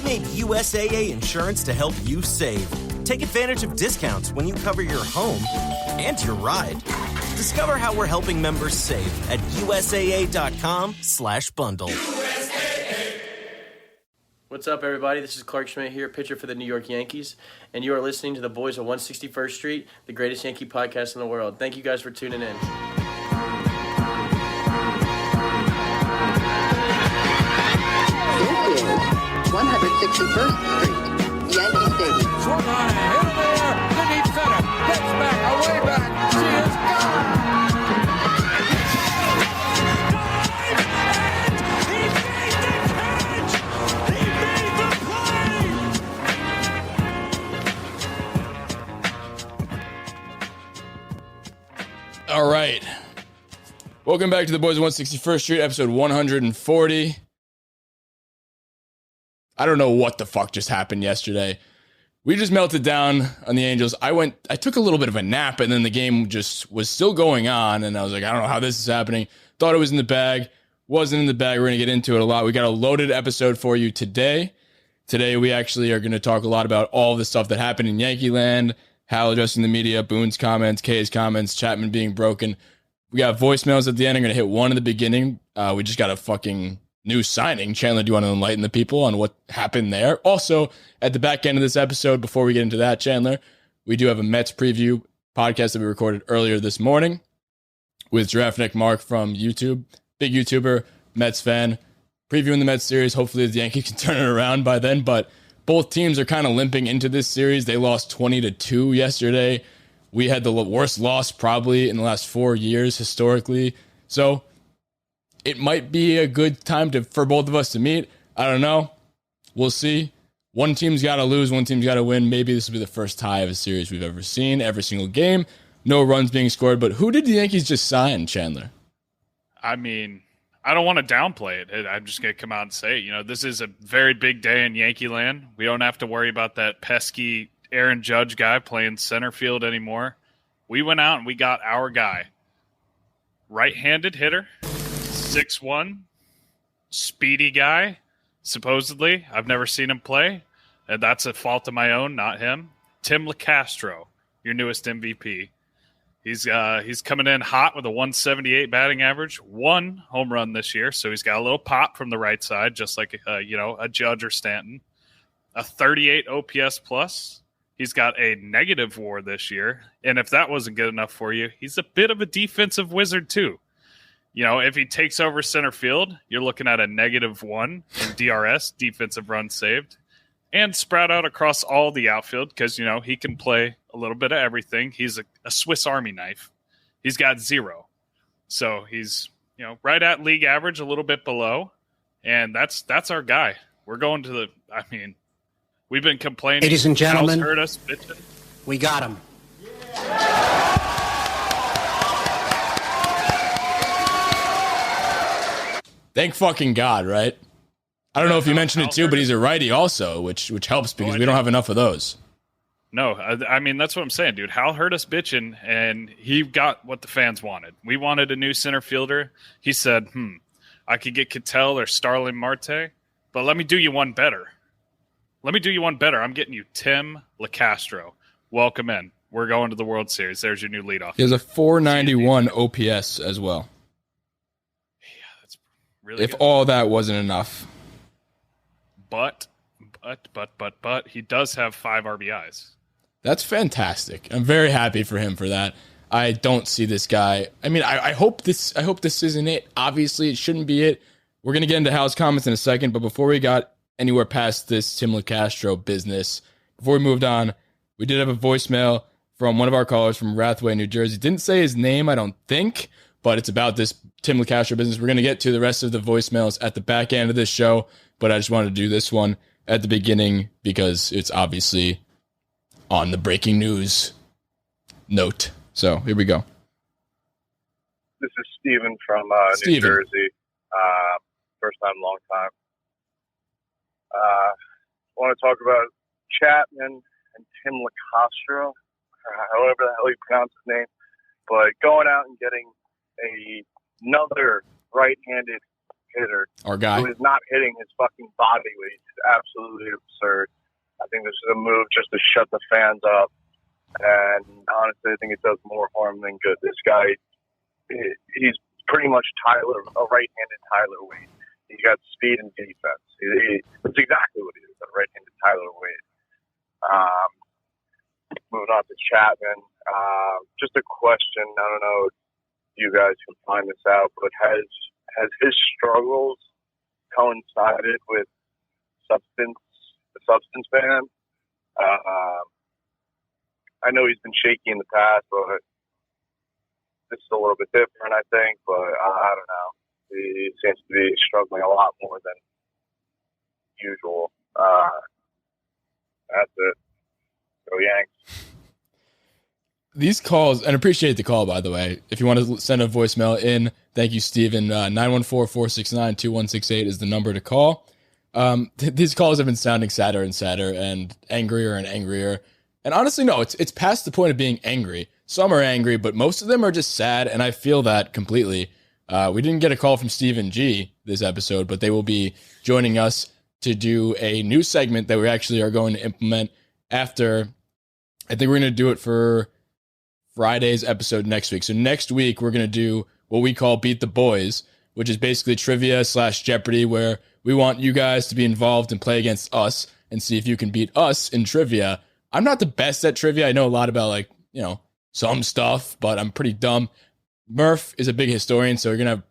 made USAA insurance to help you save. Take advantage of discounts when you cover your home and your ride. Discover how we're helping members save at USAA.com/bundle. What's up, everybody? This is Clark Schmidt here, pitcher for the New York Yankees, and you are listening to the Boys of 161st Street, the greatest Yankee podcast in the world. Thank you guys for tuning in. 161st Street, Yankee Stadium. Swung on a hill there, to deep center, gets back, away back, she is gone! All right. Welcome back to the Boys of 161st Street, episode 140. I don't know what the fuck just happened yesterday. We just melted down on the Angels. I took a little bit of a nap, and then the game just was still going on, and I was like, I don't know how this is happening. Thought it was in the bag. Wasn't in the bag. We're going to get into it a lot. We got a loaded episode for you today. Today, we actually are going to talk a lot about all the stuff that happened in Yankee land, Hal addressing the media, Boone's comments, K's comments, Chapman being broken. We got voicemails at the end. I'm going to hit one in the beginning. We just got a fucking new signing. Chandler, do you want to enlighten the people on what happened there? Also, at the back end of this episode, before we get into that, Chandler, we do have a Mets preview podcast that we recorded earlier this morning with Giraffe Neck Mark from YouTube. Big YouTuber, Mets fan, previewing the Mets series. Hopefully the Yankees can turn it around by then, but both teams are kind of limping into this series. They lost 20-2 yesterday. We had the worst loss probably in the last 4 years historically. So it might be a good time for both of us to meet. I don't know. We'll see. One team's got to lose. One team's got to win. Maybe this will be the first tie of a series we've ever seen. Every single game. No runs being scored. But who did the Yankees just sign, Chandler? I mean, I don't want to downplay it. I'm just going to come out and say, this is a very big day in Yankee land. We don't have to worry about that pesky Aaron Judge guy playing center field anymore. We went out and we got our guy. Right-handed hitter, 6'1", speedy guy, supposedly. I've never seen him play, and that's a fault of my own, not him. Tim LeCastro, your newest MVP. He's coming in hot with a 178 batting average, 1 home run this year, so he's got a little pop from the right side, just like a Judge or Stanton. A 38 OPS plus. He's got a negative WAR this year, and if that wasn't good enough for you, he's a bit of a defensive wizard too. If he takes over center field, you're looking at a -1 in DRS, defensive runs saved, and spread out across all the outfield because, he can play a little bit of everything. He's a Swiss Army knife. He's got 0. So he's, right at league average, a little bit below. And that's our guy. We're going to we've been complaining. Ladies and gentlemen, Hal's heard us bitching. We got him. Thank fucking God, right? I don't know if you mentioned it too, but he's a righty also, which helps because we don't have enough of those. No, that's what I'm saying, dude. Hal heard us bitching, and he got what the fans wanted. We wanted a new center fielder. He said, I could get Cattell or Starling Marte, but let me do you one better. I'm getting you Tim LeCastro. Welcome in. We're going to the World Series. There's your new leadoff. He has a 491 OPS as well. Yeah, that's really if good. All that wasn't enough. But he does have 5 RBIs. That's fantastic. I'm very happy for him for that. I don't see this guy. I hope this isn't it. Obviously, it shouldn't be it. We're going to get into Hal's comments in a second, but before we got anywhere past this Tim LeCastro business, before we moved on, we did have a voicemail from one of our callers from Rathway, New Jersey. Didn't say his name, I don't think, but it's about this Tim LeCastro business. We're going to get to the rest of the voicemails at the back end of this show, but I just wanted to do this one at the beginning because it's obviously on the breaking news note. So here we go. This is Steven from New Jersey. First time, long time. I want to talk about Chapman and Tim LeCastro, however the hell you pronounce his name, but going out and getting another right-handed hitter Our guy. who is not hitting his fucking body weight is absolutely absurd. I think this is a move just to shut the fans up. And honestly, I think it does more harm than good. This guy, he's pretty much a right-handed Tyler Wade. He's got speed and defense. That's exactly what he is, a right-handed Tyler Wade. Moving on to Chapman. Just a question. I don't know if you guys can find this out, but has his struggles coincided with the substance ban? I know he's been shaky in the past, but this is a little bit different, I think. But I don't know. He seems to be struggling a lot more than usual. That's it. Go Yanks. These calls, and appreciate the call, by the way. If you want to send a voicemail in, thank you, Steven. 914-469-2168 is the number to call. These calls have been sounding sadder and sadder and angrier and angrier. And honestly, no, it's past the point of being angry. Some are angry, but most of them are just sad, and I feel that completely. We didn't get a call from Stephen G this episode, but they will be joining us to do a new segment that we actually are going to implement after. I think we're going to do it for Friday's episode next week. So next week, we're going to do what we call Beat the Boys, which is basically trivia / Jeopardy, where we want you guys to be involved and play against us and see if you can beat us in trivia. I'm not the best at trivia. I know a lot about, some stuff, but I'm pretty dumb. Murph is a big historian, so you're going to have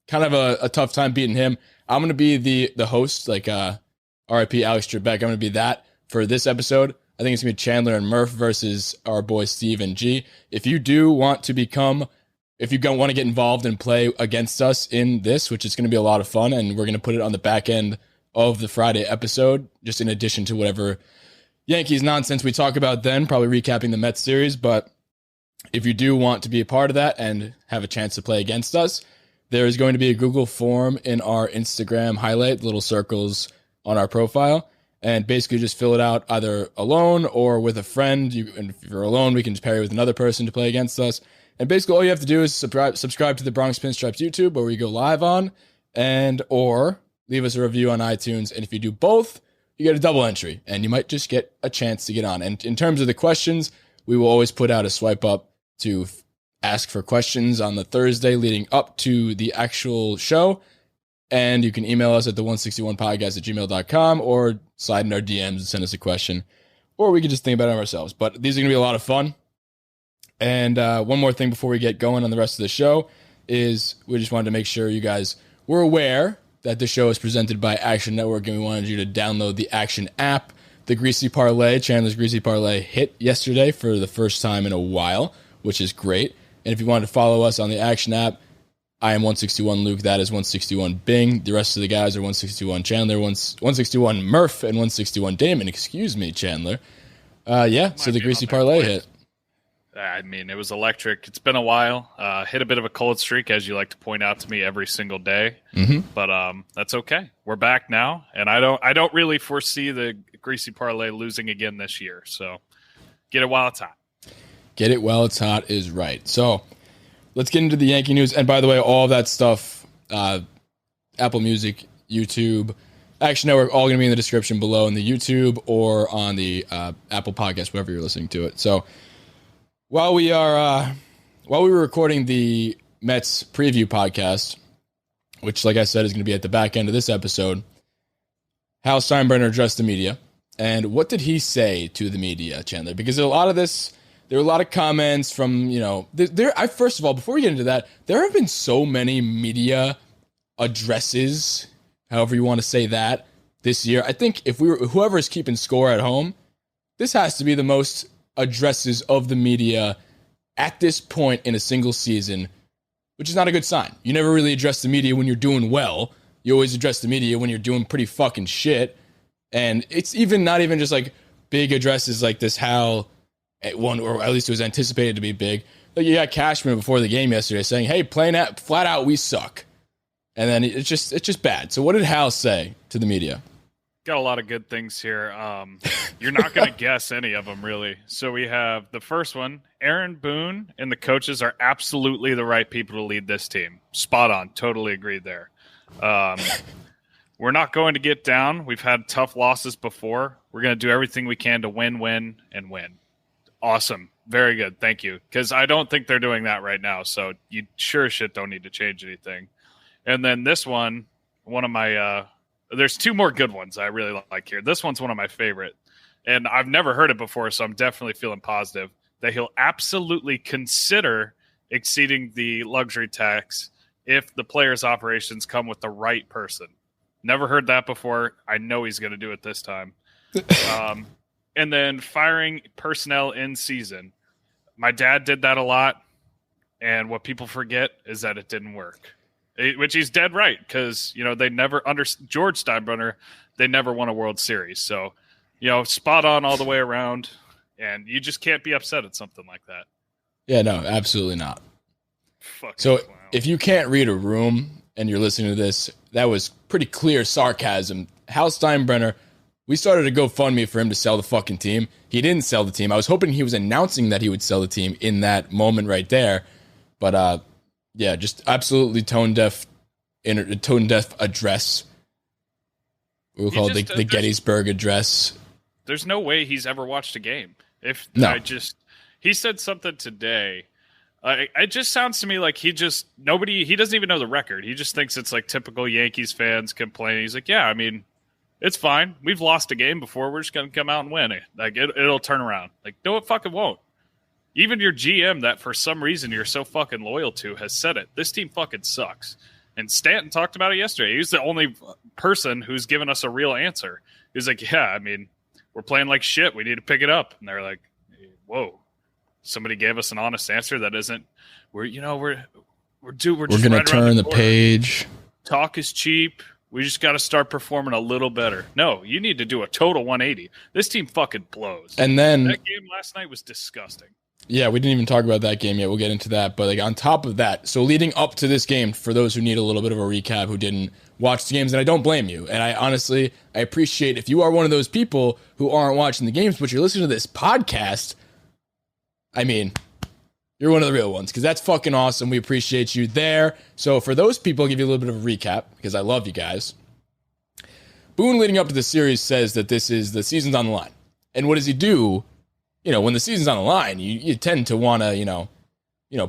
kind of a tough time beating him. I'm going to be the host, RIP Alex Trebek. I'm going to be that for this episode. I think it's going to be Chandler and Murph versus our boy Steve and G. If you do want to want to get involved and play against us in this, which is going to be a lot of fun, and we're going to put it on the back end of the Friday episode, just in addition to whatever Yankees nonsense we talk about then, probably recapping the Mets series. But if you do want to be a part of that and have a chance to play against us, there is going to be a Google form in our Instagram highlight, little circles on our profile. And basically just fill it out either alone or with a friend. And if you're alone, we can just pair you with another person to play against us. And basically all you have to do is subscribe to the Bronx Pinstripes YouTube, where we go live on, or leave us a review on iTunes. And if you do both, you get a double entry, and you might just get a chance to get on. And in terms of the questions, we will always put out a swipe up to ask for questions on the Thursday leading up to the actual show. And you can email us at the161podcast@gmail.com or slide in our DMs and send us a question. Or we can just think about it ourselves. But these are going to be a lot of fun. And one more thing before we get going on the rest of the show is we just wanted to make sure you guys were aware that the show is presented by Action Network, and we wanted you to download the Action app. The Greasy Parlay, Chandler's Greasy Parlay, hit yesterday for the first time in a while, which is great. And if you wanted to follow us on the Action app, I am 161 Luke, that is 161 Bing. The rest of the guys are 161 Chandler, 161 Murph, and 161 Damon. Excuse me, Chandler. So the Greasy Parlay hit. I mean, it was electric. It's been a while. Hit a bit of a cold streak, as you like to point out to me every single day. Mm-hmm. But that's okay. We're back now, and I don't really foresee the Greasy Parlay losing again this year. So get it while it's hot. Get it while it's hot is right. So let's get into the Yankee news. And by the way, all of that stuff, Apple Music, YouTube, Action Network, all going to be in the description below in the YouTube or on the Apple Podcast, wherever you're listening to it. So while we were recording the Mets preview podcast, which, like I said, is going to be at the back end of this episode, Hal Steinbrenner addressed the media. And what did he say to the media, Chandler? Because there were a lot of comments from, first of all, before we get into that, there have been so many media addresses, however you want to say that, this year. I think whoever is keeping score at home, this has to be the most addresses of the media at this point in a single season, which is not a good sign. You never really address the media when you're doing well. You always address the media when you're doing pretty fucking shit. And it's not even just like big addresses like this Hal, or at least it was anticipated to be big. Like you got Cashman before the game yesterday saying, "Hey, flat out, we suck," and then it's just bad. So what did Hal say to the media? Got a lot of good things here. You're not going to guess any of them, really. So we have the first one. Aaron Boone and the coaches are absolutely the right people to lead this team. Spot on. Totally agreed there. We're not going to get down. We've had tough losses before. We're going to do everything we can to win, and win. Awesome. Very good. Thank you. Because I don't think they're doing that right now. So you sure as shit don't need to change anything. And then this one of my there's two more good ones I really like here. This one's one of my favorite. And I've never heard it before, so I'm definitely feeling positive that he'll absolutely consider exceeding the luxury tax if the player's operations come with the right person. Never heard that before. I know he's going to do it this time. And then firing personnel in season. My dad did that a lot, and what people forget is that it didn't work. Which he's dead right, because they never under George Steinbrenner, they never won a World Series. So, spot on all the way around, and you just can't be upset at something like that. Yeah, no, absolutely not. Fucking so clown. If you can't read a room and you're listening to this, that was pretty clear sarcasm. Hal Steinbrenner, we started a GoFundMe for him to sell the fucking team. He didn't sell the team. I was hoping he was announcing that he would sell the team in that moment right there. But, yeah, just absolutely tone deaf address. We'll call it the Gettysburg Address. There's no way he's ever watched a game. He said something today. It just sounds to me like he doesn't even know the record. He just thinks it's like typical Yankees fans complaining. He's like, yeah, I mean, it's fine. We've lost a game before. We're just going to come out and win it. Like it'll turn around. Like, no, it fucking won't. Even your GM that for some reason you're so fucking loyal to has said it. This team fucking sucks. And Stanton talked about it yesterday. He's the only person who's given us a real answer. He's like, yeah, I mean, we're playing like shit. We need to pick it up. And they're like, whoa. Somebody gave us an honest answer that isn't. We're just going to turn the page. Talk is cheap. We just got to start performing a little better. No, you need to do a total 180. This team fucking blows. And then that game last night was disgusting. Yeah, we didn't even talk about that game yet. We'll get into that. But like on top of that, so leading up to this game, for those who need a little bit of a recap, who didn't watch the games, and I don't blame you. And I appreciate if you are one of those people who aren't watching the games, but you're listening to this podcast. I mean, you're one of the real ones, because that's fucking awesome. We appreciate you there. So for those people, I'll give you a little bit of a recap, because I love you guys. Boone, leading up to the series, says that the season's on the line. And what does he do? When the season's on the line, you tend to want to,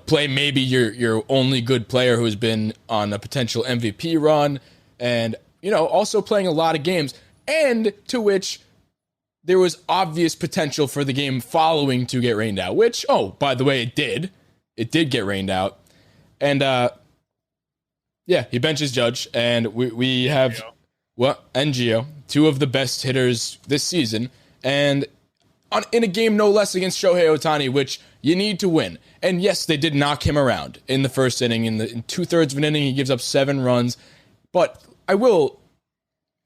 play maybe your only good player who's been on a potential MVP run, and, also playing a lot of games, and to which there was obvious potential for the game following to get rained out, which, oh, by the way, it did. It did get rained out. And, yeah, he benches Judge, and we have, and Gio, two of the best hitters this season, and in a game no less against Shohei Ohtani, which you need to win. And yes, they did knock him around in the first inning. In two-thirds of an inning, he gives up 7 runs. But I will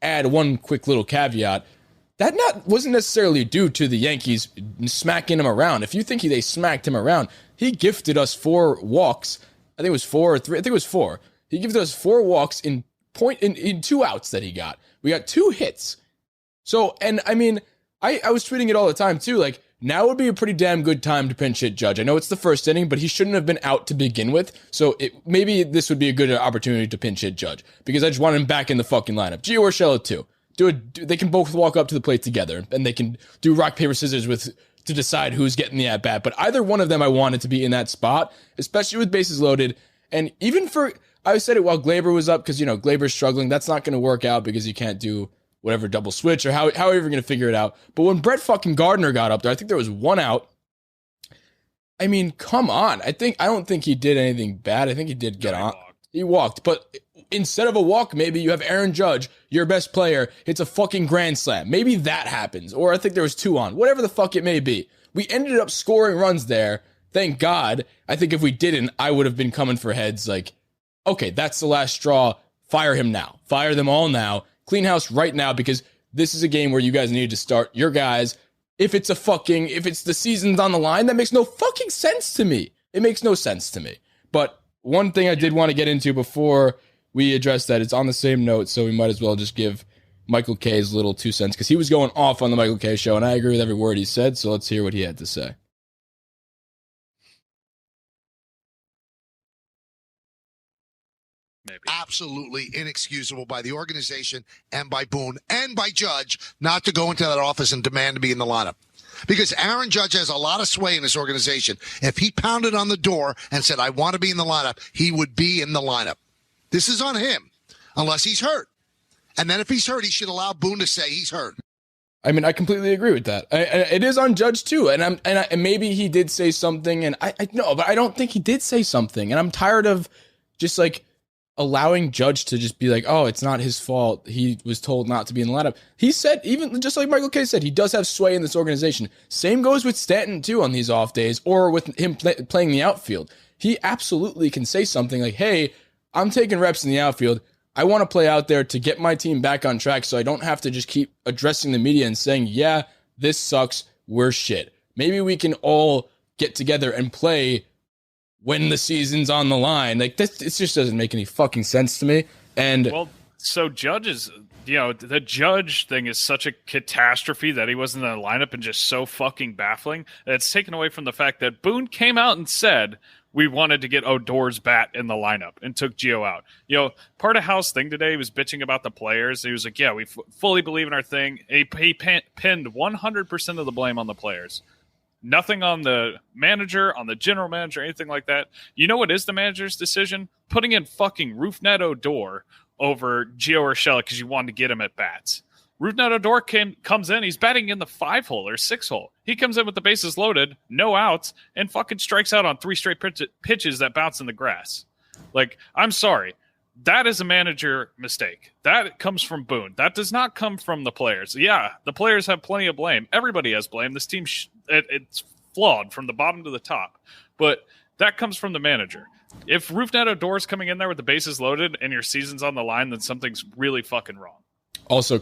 add one quick little caveat. That wasn't necessarily due to the Yankees smacking him around. If you think they smacked him around, he gifted us 4 walks. I think it was 4 or 3. I think it was 4. He gifted us 4 walks in 2 outs that he got. We got 2 hits. So, and I mean, I was tweeting it all the time too. Like, now would be a pretty damn good time to pinch hit Judge. I know it's the first inning, but he shouldn't have been out to begin with. So maybe this would be a good opportunity to pinch hit Judge, because I just want him back in the fucking lineup. Gio Urshela too. They can both walk up to the plate together, and they can do rock, paper, scissors to decide who's getting the at bat. But either one of them I wanted to be in that spot, especially with bases loaded. And even I said it while Glaber was up, because, Glaber's struggling. That's not going to work out because you can't do whatever double switch or however you're going to figure it out. But when Brett fucking Gardner got up there, I think there was 1 out. I mean, come on. I don't think he did anything bad. I think he did get on. He walked. But instead of a walk, maybe you have Aaron Judge, your best player, hits a fucking grand slam. Maybe that happens. Or I think there was 2 on. Whatever the fuck it may be. We ended up scoring runs there. Thank God. I think if we didn't, I would have been coming for heads like, okay, that's the last straw. Fire him now. Fire them all now. Clean house right now, because this is a game where you guys need to start your guys. If it's the season's on the line, that makes no fucking sense to me. It makes no sense to me. But one thing I did want to get into before we address that, it's on the same note, so we might as well just give Michael K's little 2 cents, because he was going off on the Michael K show, and I agree with every word he said, so let's hear what he had to say. Maybe. absolutely inexcusable by the organization and by Boone and by Judge not to go into that office and demand to be in the lineup. Because Aaron Judge has a lot of sway in this organization. If he pounded on the door and said, I want to be in the lineup, he would be in the lineup. This is on him, unless he's hurt. And then if he's hurt, he should allow Boone to say he's hurt. I mean, I completely agree with that. It is on Judge too, and maybe he did say something, and I know, but I don't think he did say something, and I'm tired of just like allowing Judge to just be like, oh, it's not his fault. He was told not to be in the lineup. He said, even just like Michael K said, he does have sway in this organization. Same goes with Stanton too on these off days, or with him playing the outfield. He absolutely can say something like, hey, I'm taking reps in the outfield. I want to play out there to get my team back on track so I don't have to just keep addressing the media and saying, yeah, this sucks, we're shit. Maybe we can all get together and play when the season's on the line. Like, this, it just doesn't make any fucking sense to me. And well, so Judge is, the Judge thing is such a catastrophe that he wasn't in the lineup and just so fucking baffling that it's taken away from the fact that Boone came out and said, we wanted to get Odor's bat in the lineup and took Gio out. Part of Hal's thing today was bitching about the players. He was like, yeah, we fully believe in our thing. He pinned 100% of the blame on the players. Nothing on the manager, on the general manager, anything like that. You know what is the manager's decision? Putting in fucking Rougned Odor over Gio Urshela because you wanted to get him at bats. Rougned Odor comes in, he's batting in the 5-hole or 6-hole. He comes in with the bases loaded, no outs, and fucking strikes out on 3 straight pitches that bounce in the grass. Like, I'm sorry. That is a manager mistake. That comes from Boone. That does not come from the players. Yeah, the players have plenty of blame. Everybody has blame. This team, it's flawed from the bottom to the top. But that comes from the manager. If Rougned Odor is coming in there with the bases loaded and your season's on the line, then something's really fucking wrong. Also,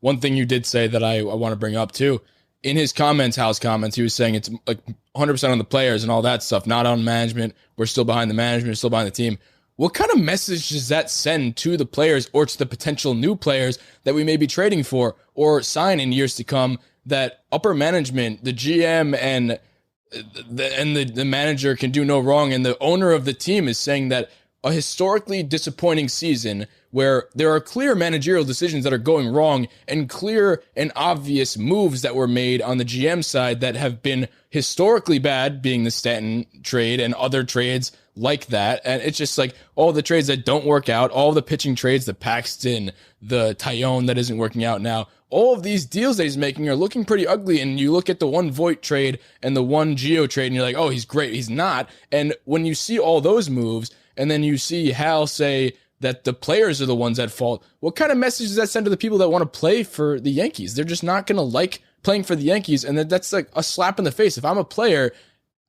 one thing you did say that I want to bring up too, in his comments, Hal's comments, he was saying it's like 100% on the players and all that stuff, not on management. We're still behind the management, we're still behind the team. What kind of message does that send to the players or to the potential new players that we may be trading for or sign in years to come, that upper management, the GM and the manager can do no wrong, and the owner of the team is saying that a historically disappointing season where there are clear managerial decisions that are going wrong and clear and obvious moves that were made on the GM side that have been historically bad, being the Stanton trade and other trades like that. And it's just like all the trades that don't work out, all the pitching trades, the Paxton, the Tyone that isn't working out now, all of these deals that he's making are looking pretty ugly. And you look at the one Voit trade and the one Gio trade and you're like, oh, he's great. He's not. And when you see all those moves and then you see Hal say that the players are the ones at fault, what kind of message does that send to the people that want to play for the Yankees? They're just not going to like playing for the Yankees. And that's like a slap in the face. If I'm a player,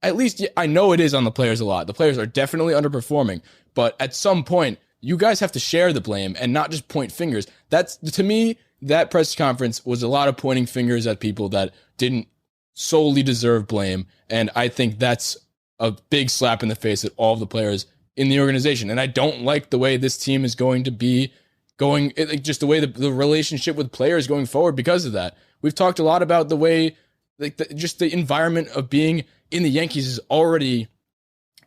at least I know it is on the players a lot. The players are definitely underperforming, but at some point you guys have to share the blame and not just point fingers. That's, to me, that press conference was a lot of pointing fingers at people that didn't solely deserve blame. And I think that's a big slap in the face at all of the players in the organization. And I don't like the way this team is going to be going, just the way the relationship with players going forward because of that. We've talked a lot about the way, like, just the environment of being in the Yankees is already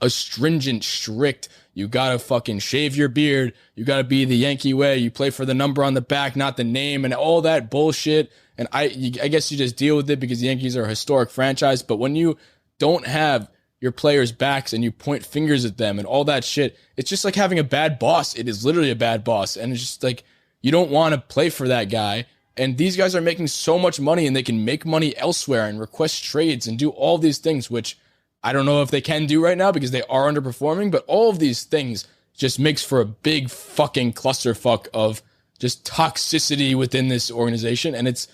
a stringent, strict, you gotta fucking shave your beard, you gotta be the Yankee way, you play for the number on the back, not the name, and all that bullshit. And I guess you just deal with it because the Yankees are a historic franchise. But when you don't have your players' backs and you point fingers at them and all that shit, it's just like having a bad boss. It is literally a bad boss. And it's just like, you don't want to play for that guy. And these guys are making so much money and they can make money elsewhere and request trades and do all these things, which I don't know if they can do right now because they are underperforming, but all of these things just makes for a big fucking clusterfuck of just toxicity within this organization. And it's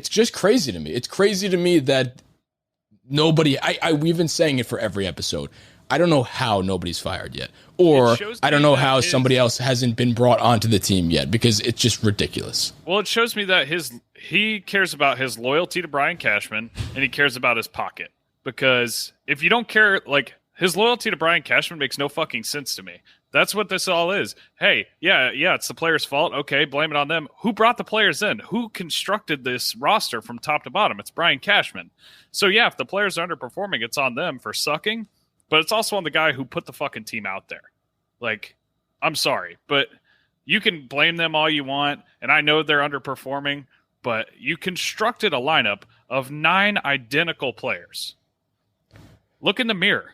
just crazy to me. It's crazy to me that nobody, we've been saying it for every episode. I don't know how nobody's fired yet. Or I don't know how somebody else hasn't been brought onto the team yet, because it's just ridiculous. Well, it shows me that he cares about his loyalty to Brian Cashman and he cares about his pocket. Because if you don't care, like, his loyalty to Brian Cashman makes no fucking sense to me. That's what this all is. Hey, yeah, it's the players' fault. Okay, blame it on them. Who brought the players in? Who constructed this roster from top to bottom? It's Brian Cashman. So, yeah, if the players are underperforming, it's on them for sucking. But it's also on the guy who put the fucking team out there. Like, I'm sorry, but you can blame them all you want, and I know they're underperforming, but you constructed a lineup of 9 identical players. Look in the mirror.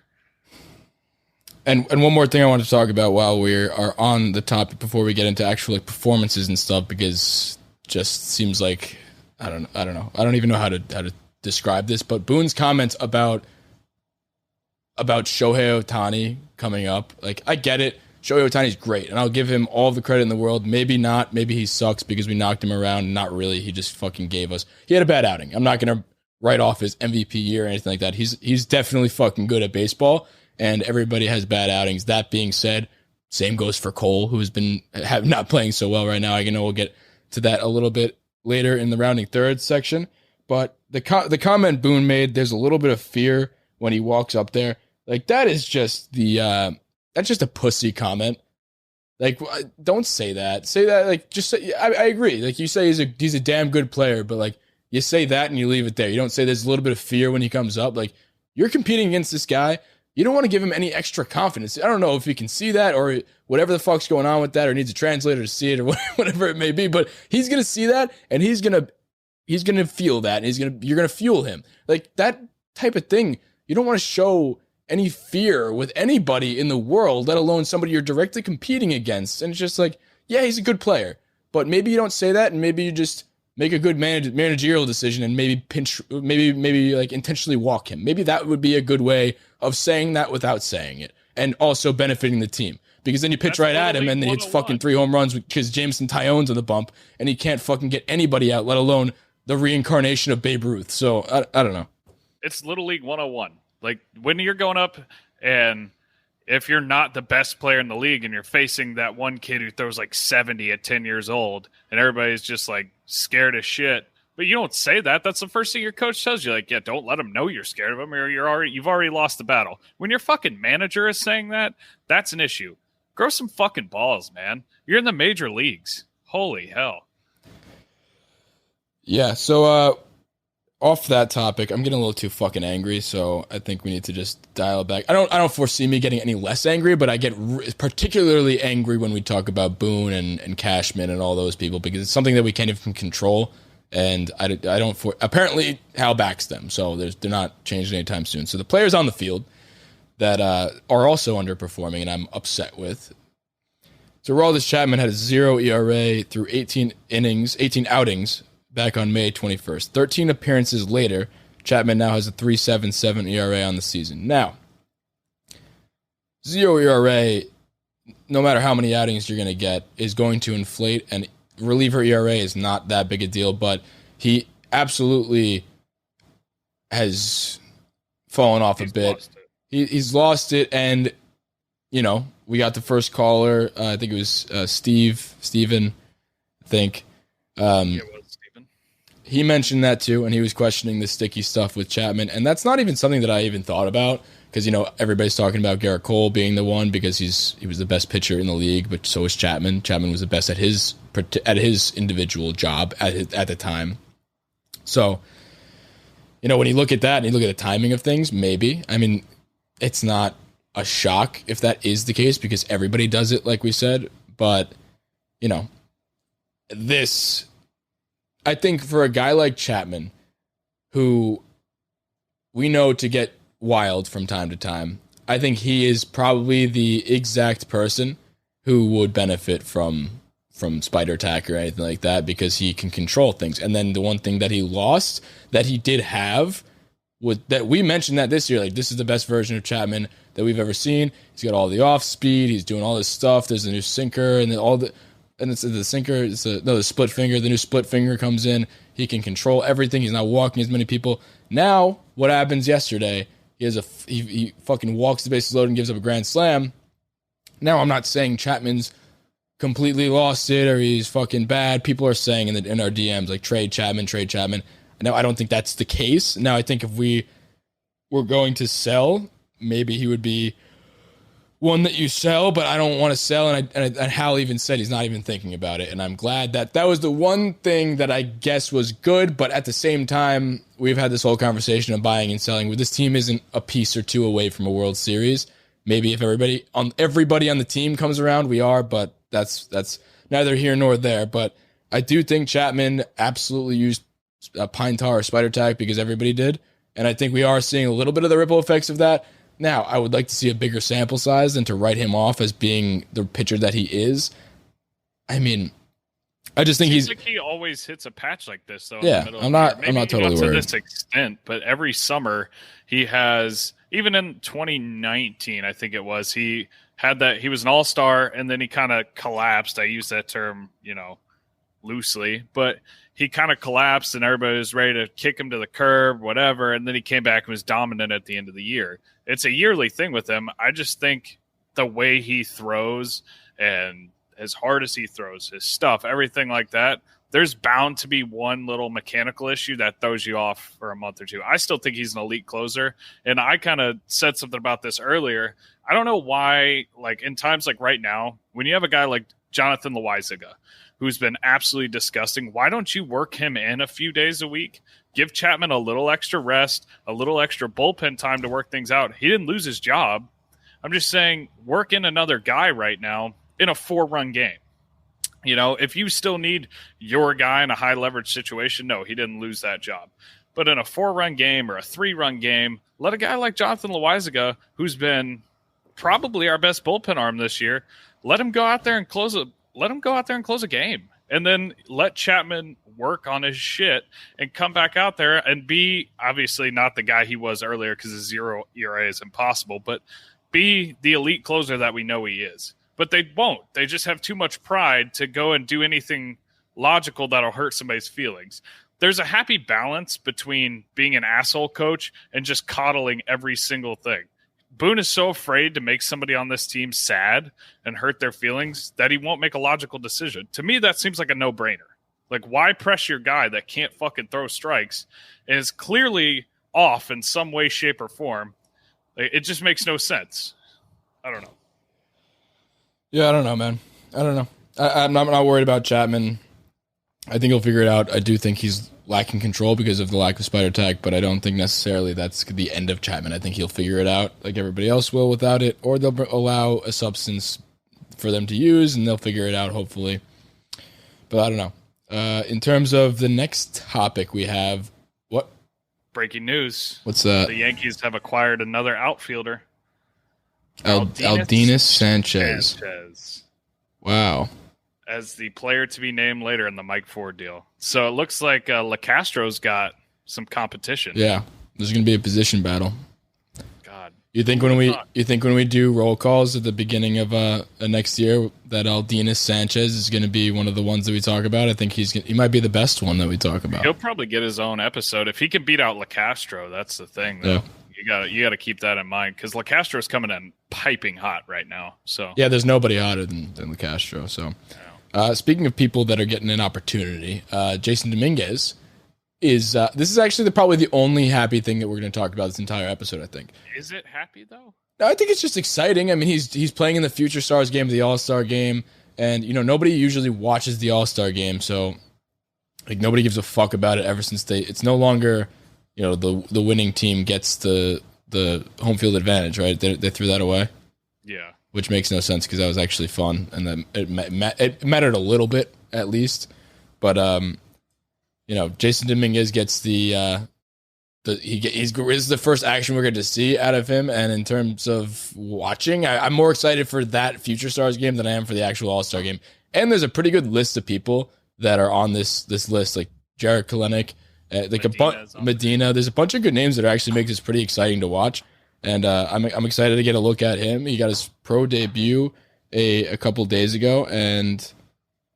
And one more thing I want to talk about while we are on the topic before we get into actual like performances and stuff, because just seems like I don't know. I don't even know how to describe this, but Boone's comments about Shohei Ohtani coming up, like I get it. Shohei Ohtani's great, and I'll give him all the credit in the world. Maybe not. Maybe he sucks because we knocked him around. Not really. He just fucking gave us. He had a bad outing. I'm not gonna write off his MVP year or anything like that. He's definitely fucking good at baseball. And everybody has bad outings. That being said, same goes for Cole, who has been not playing so well right now. I know we'll get to that a little bit later in the rounding thirds section. But the comment Boone made, there's a little bit of fear when he walks up there. Like that is just that's just a pussy comment. Like, don't say that. Say that like just say. I agree. Like you say, he's a damn good player, but like you say that and you leave it there. You don't say there's a little bit of fear when he comes up. Like you're competing against this guy. You don't want to give him any extra confidence. I don't know if he can see that or whatever the fuck's going on with that or needs a translator to see it or whatever it may be, but he's going to see that and he's going to feel that and you're going to fuel him. Like that type of thing. You don't want to show any fear with anybody in the world, let alone somebody you're directly competing against. And it's just like, yeah, he's a good player, but maybe you don't say that and maybe you just make a good managerial decision and maybe like intentionally walk him. Maybe that would be a good way of saying that without saying it and also benefiting the team. Because then you pitch right at him and then he hits fucking 3 home runs because Jameson Tyon's on the bump and he can't fucking get anybody out, let alone the reincarnation of Babe Ruth. So I don't know. It's Little League 101. Like when you're going up and if you're not the best player in the league and you're facing that one kid who throws like 70 at 10 years old and everybody's just like scared as shit, but you don't say that. That's the first thing your coach tells you. Like, yeah, don't let them know you're scared of them or you've already lost the battle. When your fucking manager is saying that, that's an issue. Grow some fucking balls, man. You're in the major leagues. Holy hell. Yeah. So, off that topic, I'm getting a little too fucking angry, so I think we need to just dial it back. I don't foresee me getting any less angry, but I get particularly angry when we talk about Boone and Cashman and all those people because it's something that we can't even control, and I don't. Apparently, Hal backs them, so they're not changing anytime soon. So the players on the field that are also underperforming, and I'm upset with. So Aroldis Chapman had a 0 ERA through 18 outings. Back on May 21st. 13 appearances later, Chapman now has a 3.77 ERA on the season. Now, 0 ERA, no matter how many outings you're going to get, is going to inflate, and reliever ERA is not that big a deal, but he absolutely has fallen off a bit. He's lost it, and, you know, we got the first caller, I think it was Steven, I think. He mentioned that too, and he was questioning the sticky stuff with Chapman, and that's not even something that I even thought about because, you know, everybody's talking about Garrett Cole being the one because he was the best pitcher in the league, but so was Chapman. Chapman was the best at his individual job at the time. So, you know, when you look at that and you look at the timing of things, maybe. I mean, it's not a shock if that is the case because everybody does it, like we said, but, you know, I think for a guy like Chapman, who we know to get wild from time to time, I think he is probably the exact person who would benefit from spider attack or anything like that because he can control things. And then the one thing that he lost that he did have was that we mentioned that this year, like this is the best version of Chapman that we've ever seen. He's got all the off speed. He's doing all this stuff. There's a new sinker and it's the sinker. The split finger. The new split finger comes in. He can control everything. He's not walking as many people. Now, what happens yesterday? He fucking walks the bases loaded and gives up a grand slam. Now, I'm not saying Chapman's completely lost it or he's fucking bad. People are saying in our DMs like trade Chapman. Now, I don't think that's the case. Now, I think if we were going to sell, maybe he would be one that you sell, but I don't want to sell. And Hal even said he's not even thinking about it. And I'm glad that was the one thing that I guess was good. But at the same time, we've had this whole conversation of buying and selling. This team isn't a piece or two away from a World Series. Maybe if everybody on the team comes around, we are, but that's neither here nor there. But I do think Chapman absolutely used Pine Tar or Spider Tack because everybody did. And I think we are seeing a little bit of the ripple effects of that. Now, I would like to see a bigger sample size than to write him off as being the pitcher that he is. I mean, I just think he's like he always hits a patch like this, though. Yeah, I'm not totally worried to this extent, but every summer he has, even in 2019, I think it was, he had that. He was an all-star, and then he kind of collapsed. I use that term, loosely, but he kind of collapsed, and everybody was ready to kick him to the curb, whatever. And then he came back and was dominant at the end of the year. It's a yearly thing with him. I just think the way he throws and as hard as he throws, his stuff, everything like that, there's bound to be one little mechanical issue that throws you off for a month or two. I still think he's an elite closer, and I kind of said something about this earlier. I don't know why, like in times like right now, when you have a guy like Jonathan Loaizaga, who's been absolutely disgusting, why don't you work him in a few days a week? Give Chapman a little extra rest, a little extra bullpen time to work things out. He didn't lose his job. I'm just saying, work in another guy right now in a 4-run game. If you still need your guy in a high leverage situation, no, he didn't lose that job. But in a 4-run game or a 3-run game, let a guy like Jonathan Loaizaga, who's been probably our best bullpen arm this year, let him go out there and close a game. And then let Chapman work on his shit and come back out there and be obviously not the guy he was earlier because his 0 ERA is impossible, but be the elite closer that we know he is. But they won't. They just have too much pride to go and do anything logical that'll hurt somebody's feelings. There's a happy balance between being an asshole coach and just coddling every single thing. Boone is so afraid to make somebody on this team sad and hurt their feelings that he won't make a logical decision. To me, that seems like a no-brainer. Like, why press your guy that can't fucking throw strikes and is clearly off in some way, shape, or form? It just makes no sense. I don't know. Yeah, I don't know, man. I don't know. I'm not worried about Chapman. I think he'll figure it out. I do think he's lacking control because of the lack of Spider Tack, but I don't think necessarily that's the end of Chapman. I think he'll figure it out like everybody else will without it, or they'll allow a substance for them to use, and they'll figure it out, hopefully. But I don't know. In terms of the next topic we have, what? Breaking news. What's that? The Yankees have acquired another outfielder. Aldenis Sanchez. Wow. As the player to be named later in the Mike Ford deal. So it looks like LeCastro's got some competition. Yeah. There's going to be a position battle. God. You think when we do roll calls at the beginning of next year that Aldenis Sanchez is going to be one of the ones that we talk about? I think he might be the best one that we talk about. He'll probably get his own episode if he can beat out LeCastro. That's the thing, though. Yeah. You got to keep that in mind because LeCastro is coming in piping hot right now. So yeah, there's nobody hotter than LeCastro. So speaking of people that are getting an opportunity, Jason Dominguez is this is actually probably the only happy thing that we're going to talk about this entire episode. I think. Is it happy though? No, I think it's just exciting. I mean, he's playing in the Future Stars game, the All-Star game, and nobody usually watches the All-Star game, so like nobody gives a fuck about it ever since it's no longer. The winning team gets the home field advantage, right? They threw that away. Yeah. Which makes no sense because that was actually fun, and then it mattered a little bit at least. But Jason Dominguez gets this is the first action we're going to see out of him, and in terms of watching, I'm more excited for that Future Stars game than I am for the actual All-Star game. And there's a pretty good list of people that are on this list, like Jared Kelenic. Medina. There's a bunch of good names that actually make this pretty exciting to watch, and I'm excited to get a look at him. He got his pro debut a couple days ago, and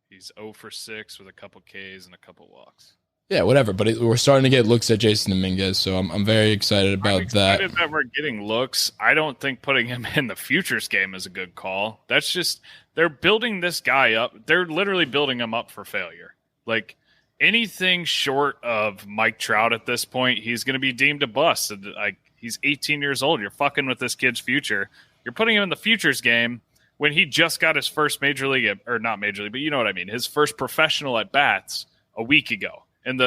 he's 0 for 6 with a couple Ks and a couple walks. Yeah, whatever. But we're starting to get looks at Jason Dominguez, so I'm very excited about that. We're getting looks. I don't think putting him in the Futures game is a good call. That's just they're building this guy up. They're literally building him up for failure. Like. Anything short of Mike Trout at this point, he's going to be deemed a bust. Like he's 18 years old. You're fucking with this kid's future. You're putting him in the Futures game when he just got his first major league, or not major league, but you know what I mean, his first professional at bats a week ago. And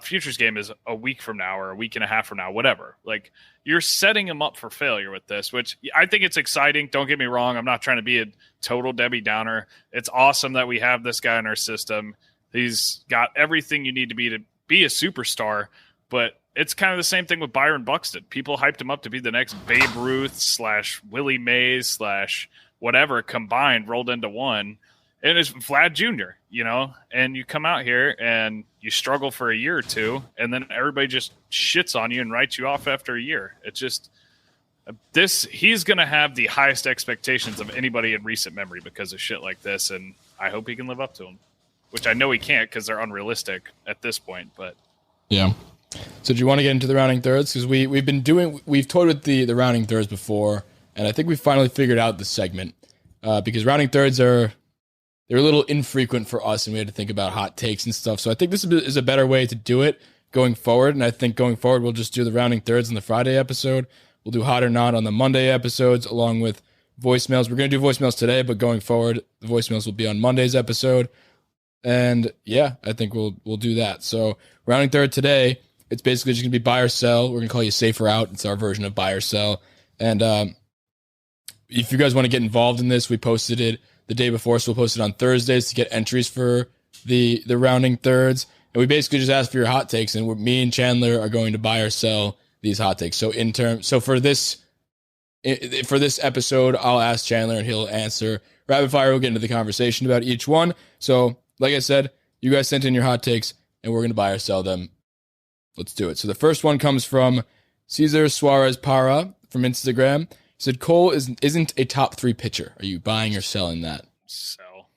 futures game is a week from now or a week and a half from now, whatever. Like, you're setting him up for failure with this, which I think it's exciting. Don't get me wrong. I'm not trying to be a total Debbie Downer. It's awesome that we have this guy in our system. He's got everything you need to be a superstar, but it's kind of the same thing with Byron Buxton. People hyped him up to be the next Babe Ruth / Willie Mays / whatever combined rolled into one. And it's Vlad Jr., and you come out here and you struggle for a year or two, and then everybody just shits on you and writes you off after a year. It's just he's going to have the highest expectations of anybody in recent memory because of shit like this, and I hope he can live up to them, which I know he can't because they're unrealistic at this point. But yeah. So do you want to get into the rounding thirds? Because we've toyed with the rounding thirds before, and I think we finally figured out the segment because rounding thirds they're a little infrequent for us, and we had to think about hot takes and stuff. So I think this is a better way to do it going forward. And I think going forward, we'll just do the rounding thirds on the Friday episode. We'll do hot or not on the Monday episodes, along with voicemails. We're going to do voicemails today, but going forward, the voicemails will be on Monday's episode. And yeah, I think we'll do that. So rounding third today, it's basically just going to be buy or sell. We're going to call you safe or out. It's our version of buy or sell. And if you guys want to get involved in this, we posted it the day before, so we'll post it on Thursdays to get entries for the rounding thirds. And we basically just ask for your hot takes, and me and Chandler are going to buy or sell these hot takes. So for this episode, I'll ask Chandler and he'll answer. Rapid fire, we'll get into the conversation about each one. So like I said, you guys sent in your hot takes, and we're going to buy or sell them. Let's do it. So the first one comes from Cesar Suarez Para from Instagram. He said, Cole isn't a top 3 pitcher. Are you buying or selling that? Sell.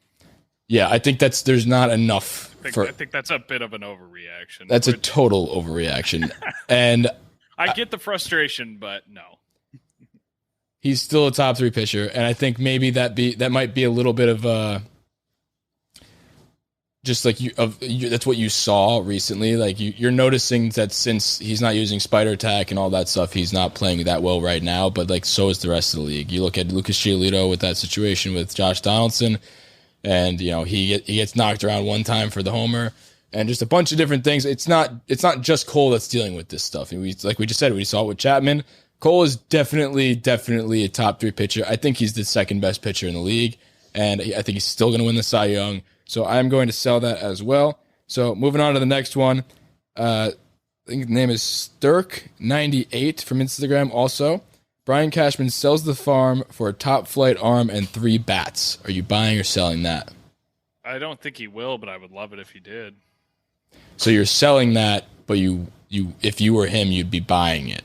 Yeah, I think there's not enough. I think that's a bit of an overreaction. That's a total overreaction. And I get the frustration, but no. He's still a top 3 pitcher, and I think maybe that might be a little bit of just like that's what you saw recently. Like you're noticing that since he's not using spider attack and all that stuff, he's not playing that well right now. But like so is the rest of the league. You look at Lucas Giolito with that situation with Josh Donaldson, and he gets knocked around one time for the homer, and just a bunch of different things. It's not just Cole that's dealing with this stuff. And like we just said, we saw it with Chapman. Cole is definitely a top 3 pitcher. I think he's the second best pitcher in the league, and I think he's still going to win the Cy Young. So I'm going to sell that as well. So moving on to the next one. I think the name is Sturk98 from Instagram also. Brian Cashman sells the farm for a top flight arm and 3 bats. Are you buying or selling that? I don't think he will, but I would love it if he did. So you're selling that, but you if you were him, you'd be buying it.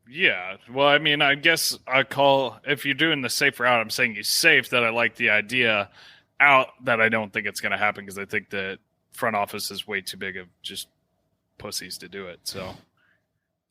Yeah. Well, I mean, I guess if you're doing the safe route, I'm saying he's safe, that I like the idea. Out that I don't think it's going to happen because I think the front office is way too big of just pussies to do it. So,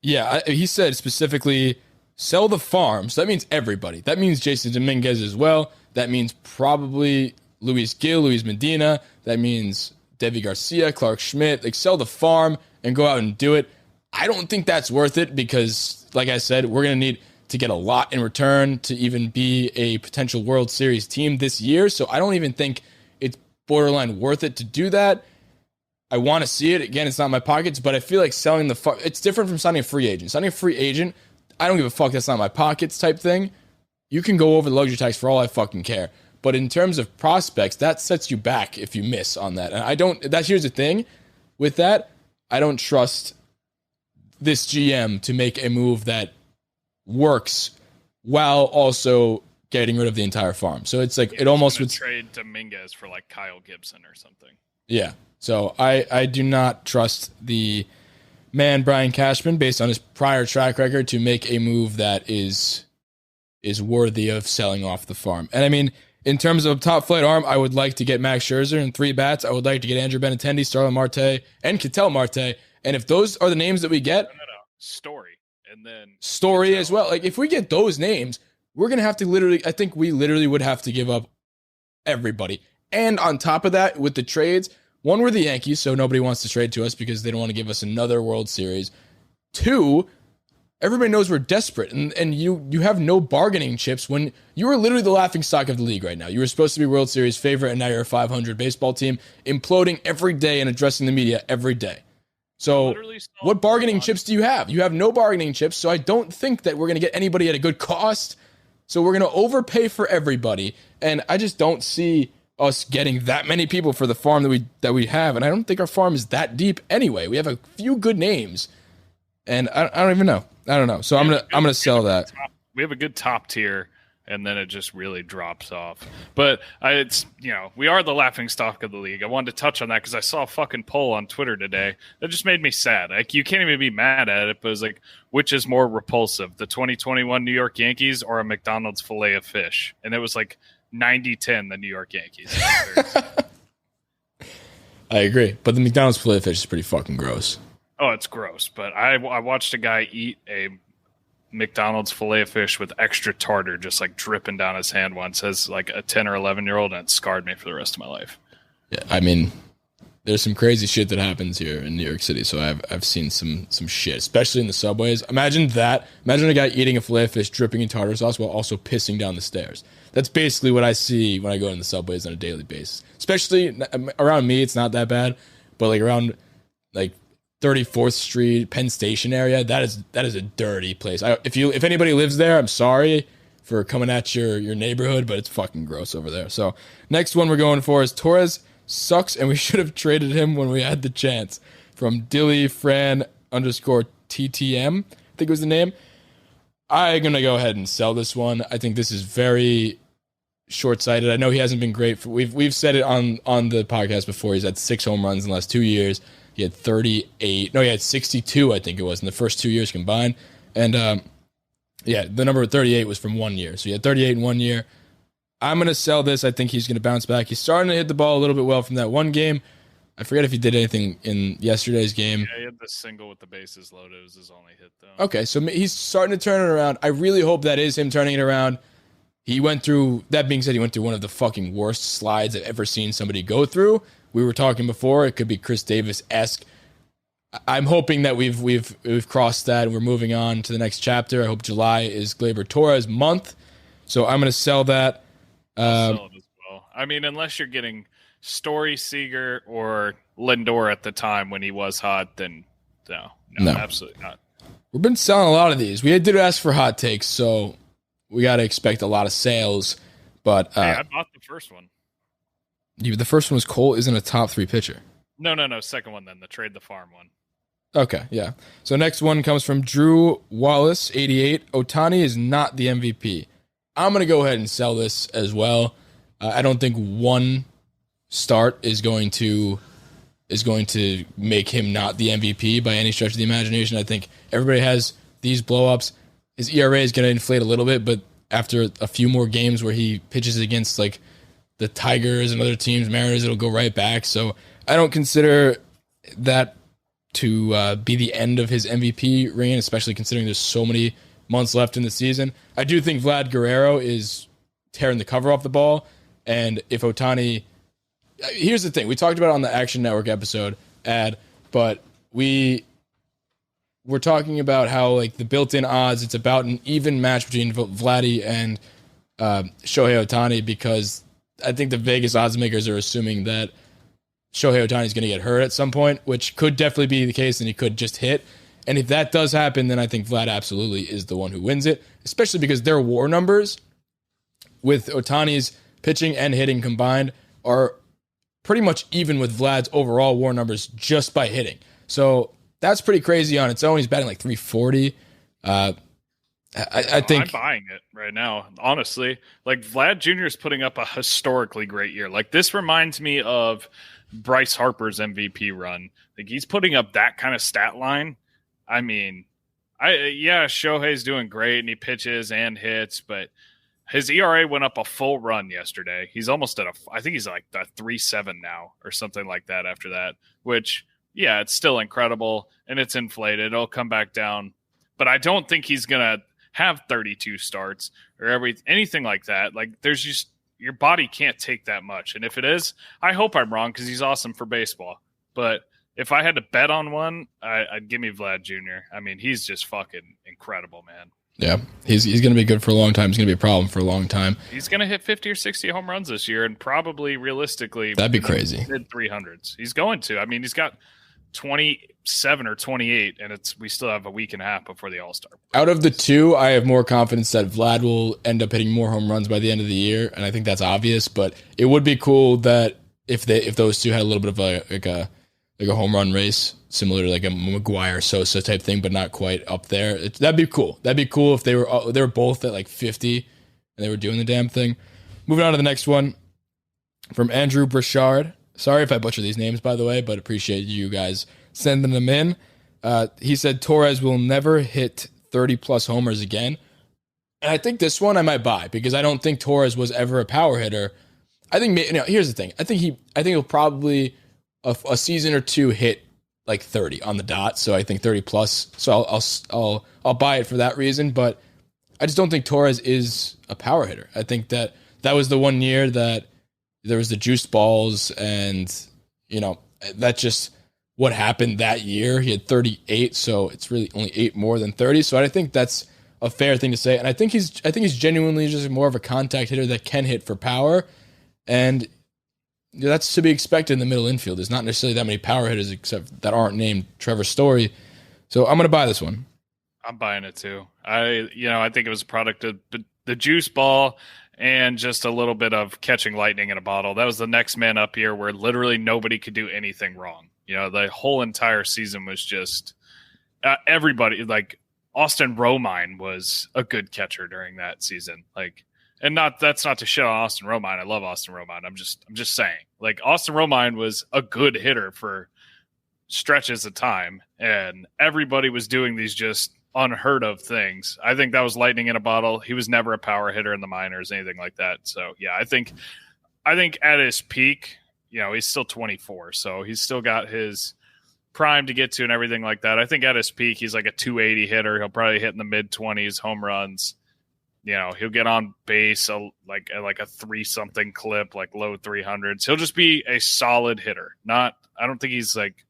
yeah, he said specifically sell the farm. So that means everybody. That means Jason Dominguez as well. That means probably Luis Gil, Luis Medina. That means Debbie Garcia, Clark Schmidt. Like sell the farm and go out and do it. I don't think that's worth it because, like I said, we're going to need to get a lot in return to even be a potential World Series team this year. So I don't even think it's borderline worth it to do that. I want to see it. Again, it's not in my pockets, but I feel like selling it's different from signing a free agent. Signing a free agent, I don't give a fuck, that's not in my pockets type thing. You can go over the luxury tax for all I fucking care. But in terms of prospects, that sets you back if you miss on that. And here's the thing with that, I don't trust this GM to make a move that works while also getting rid of the entire farm. So it's like it almost would trade Dominguez for like Kyle Gibson or something. Yeah. So I do not trust the man Brian Cashman based on his prior track record to make a move that is worthy of selling off the farm. And I mean, in terms of top flight arm, I would like to get Max Scherzer and 3 bats. I would like to get Andrew Benintendi, Starlin Marte, and Ketel Marte. And if those are the names that we get, Story. And then Story as well. Like if we get those names, we're going to have to I think we literally would have to give up everybody. And on top of that, with the trades, one, we're the Yankees, so nobody wants to trade to us because they don't want to give us another World Series. 2, everybody knows we're desperate, and you have no bargaining chips when you are literally the laughing stock of the league right now. You were supposed to be World Series favorite, and now you're a 500 baseball team, imploding every day and addressing the media every day. So what bargaining chips do you have? You have no bargaining chips, so I don't think that we're going to get anybody at a good cost. So we're going to overpay for everybody, and I just don't see us getting that many people for the farm that we have, and I don't think our farm is that deep anyway. We have a few good names, and I don't even know. I don't know. So I'm gonna sell that. We have a good top tier, and then it just really drops off. But it's we are the laughing stock of the league. I wanted to touch on that because I saw a fucking poll on Twitter today that just made me sad. Like, you can't even be mad at it, but it was like, which is more repulsive, the 2021 New York Yankees or a McDonald's filet of fish? And it was like 90-10 the New York Yankees. I agree, but the McDonald's filet of fish is pretty fucking gross. Oh, it's gross. But I watched a guy eat a McDonald's filet of fish with extra tartar just like dripping down his hand once as like a 10 or 11-year-old, and it scarred me for the rest of my life. Yeah, I mean, there's some crazy shit that happens here in New York City, so I've seen some shit, especially in the subways. Imagine that. Imagine a guy eating a filet of fish dripping in tartar sauce while also pissing down the stairs. That's basically what I see when I go in the subways on a daily basis. Especially around me, it's not that bad, but like around like 34th Street, Penn Station area, that is a dirty place. If anybody lives there, I'm sorry for coming at your neighborhood, but it's fucking gross over there. So next one we're going for is Torres sucks, and we should have traded him when we had the chance. From Dilly Fran _TTM, I think was the name. I'm going to go ahead and sell this one. I think this is very short-sighted. I know he hasn't been great. We've said it on the podcast before. He's had 6 home runs in the last 2 years. He had 38. No, he had 62, I think it was, in the first 2 years combined. And, the number 38 was from 1 year. So he had 38 in 1 year. I'm going to sell this. I think he's going to bounce back. He's starting to hit the ball a little bit well from that one game. I forget if he did anything in yesterday's game. Yeah, he had the single with the bases loaded. It was his only hit, though. Okay, so he's starting to turn it around. I really hope that is him turning it around. That being said, he went through one of the fucking worst slides I've ever seen somebody go through. We were talking before, it could be Chris Davis-esque. I'm hoping that we've crossed that and we're moving on to the next chapter. I hope July is Gleyber Torres month. So I'm going to sell that. I'll sell it as well. I mean, unless you're getting Story, Seager, or Lindor at the time when he was hot, then no, absolutely not. We've been selling a lot of these. We did ask for hot takes, so we got to expect a lot of sales. But hey, I bought the first one. The first one was Cole isn't a top 3 pitcher. No. Second one then, the trade the farm one. Okay, yeah. So next one comes from Drew Wallace, 88. Ohtani is not the MVP. I'm going to go ahead and sell this as well. I don't think one start is going to make him not the MVP by any stretch of the imagination. I think everybody has these blow-ups. His ERA is going to inflate a little bit, but after a few more games where he pitches against like the Tigers and other teams, Mariners, it'll go right back. So I don't consider that to be the end of his MVP reign, especially considering there's so many months left in the season. I do think Vlad Guerrero is tearing the cover off the ball, and if Ohtani... Here's the thing. We talked about it on the Action Network episode but we're talking about how like the built-in odds, it's about an even match between Vladdy and Shohei Ohtani, because I think the Vegas odds makers are assuming that Shohei Ohtani is going to get hurt at some point, which could definitely be the case, and he could just hit. And if that does happen, then I think Vlad absolutely is the one who wins it, especially because their WAR numbers with Ohtani's pitching and hitting combined are pretty much even with Vlad's overall WAR numbers just by hitting. So that's pretty crazy on its own. He's batting like 340. I think I'm buying it right now, honestly. Like, Vlad Jr. is putting up a historically great year. Like, this reminds me of Bryce Harper's MVP run. Like, he's putting up that kind of stat line. I mean, Shohei's doing great and he pitches and hits, but his ERA went up a full run yesterday. He's almost I think he's like a 3.7 now or something like that after that, which, yeah, it's still incredible and it's inflated. It'll come back down, but I don't think he's going to have 32 starts or anything like that. Like, there's just, your body can't take that much. And if it is, I hope I'm wrong because he's awesome for baseball. But if I had to bet on one, I'd give me Vlad Jr. I mean, he's just fucking incredible, man. Yeah, he's going to be good for a long time. He's going to be a problem for a long time. He's going to hit 50 or 60 home runs this year, and probably realistically, that'd be crazy. Mid 300s. He's going to. I mean, he's got 27 or 28, and we still have a week and a half before the All-Star. Out of the two, I have more confidence that Vlad will end up hitting more home runs by the end of the year, and I think that's obvious. But it would be cool that if those two had a little bit of a home run race, similar to like a McGuire Sosa type thing, but not quite up there. That'd be cool. That'd be cool if they were both at like 50 and they were doing the damn thing. Moving on to the next one from Andrew Brichard. Sorry if I butcher these names, by the way, but appreciate you guys sending them in. He said Torres will never hit 30-plus homers again. And I think this one I might buy because I don't think Torres was ever a power hitter. I think, here's the thing. I think he'll probably a season or two hit like 30 on the dot. So I think 30-plus. So I'll buy it for that reason. But I just don't think Torres is a power hitter. I think that was the one year that there was the juice balls and, that's just what happened that year. He had 38, so it's really only 8 more than 30. So I think that's a fair thing to say. And I think he's genuinely just more of a contact hitter that can hit for power. And that's to be expected in the middle infield. There's not necessarily that many power hitters except that aren't named Trevor Story. So I'm going to buy this one. I'm buying it too. I think it was a product of the juice ball and just a little bit of catching lightning in a bottle. That was the next man up here where literally nobody could do anything wrong. The whole entire season was just everybody. Like Austin Romine was a good catcher during that season. That's not to shit on Austin Romine. I love Austin Romine. I'm just saying, like Austin Romine was a good hitter for stretches of time, and everybody was doing these just unheard of things. I think that was lightning in a bottle. He was never a power hitter in the minors, anything like that. So yeah, I think at his peak, he's still 24, so he's still got his prime to get to and everything like that. I think at his peak, he's like a 280 hitter. He'll probably hit in the mid 20s, home runs. He'll get on base like a 3-something clip, like low 300s. He'll just be a solid hitter. I don't think he's like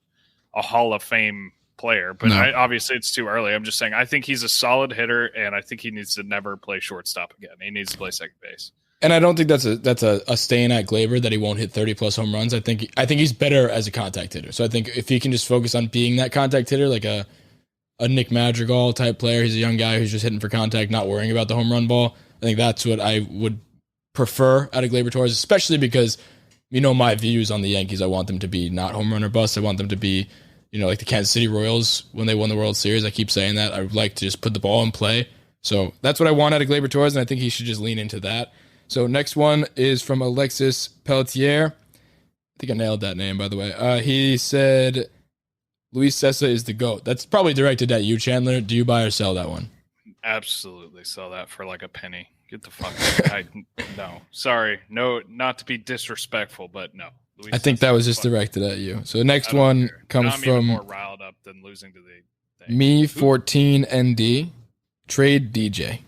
a Hall of Fame player, but no. Obviously it's too early. I'm just saying I think he's a solid hitter, and I think he needs to never play shortstop again. He needs to play second base. And I don't think that's a stain at Glaber that he won't hit 30-plus home runs. I think he's better as a contact hitter. So I think if he can just focus on being that contact hitter, like a Nick Madrigal type player, he's a young guy who's just hitting for contact, not worrying about the home run ball. I think that's what I would prefer out of Glaber Torres, especially because my views on the Yankees. I want them to be not home run or bust. I want them to be, like the Kansas City Royals when they won the World Series. I keep saying that. I would like to just put the ball in play. So that's what I want out of Glaber Torres, and I think he should just lean into that. So next one is from Alexis Pelletier. I think I nailed that name, by the way. He said Luis Cessa is the GOAT. That's probably directed at you, Chandler. Do you buy or sell that one? Absolutely sell that for like a penny. Get the fuck out. No. Sorry. No, not to be disrespectful, but no. I think that was just directed at you. So the next one comes from even more riled up than losing to the thing. Me14ND. Trade DJ.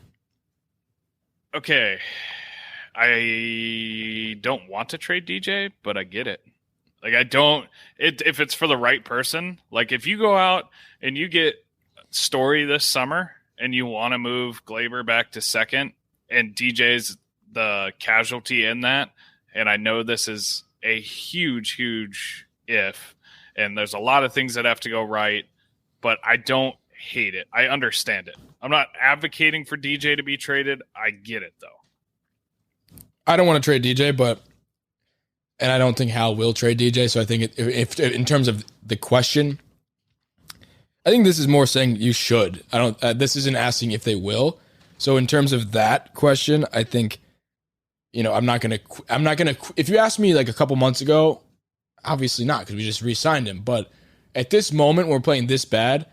Okay. I don't want to trade DJ, but I get it. Like if it's for the right person, like if you go out and you get Story this summer and you want to move Glaber back to second and DJ's the casualty in that, and I know this is a huge, huge if, and there's a lot of things that have to go right, but I don't hate it. I understand it. I'm not advocating for DJ to be traded. I get it though. I don't want to trade DJ, and I don't think Hal will trade DJ. So I think if in terms of the question, I think this is more saying you should. I don't. This isn't asking if they will. So in terms of that question, I think, I'm not gonna. If you asked me like a couple months ago, obviously not, because we just re-signed him. But at this moment, when we're playing this bad,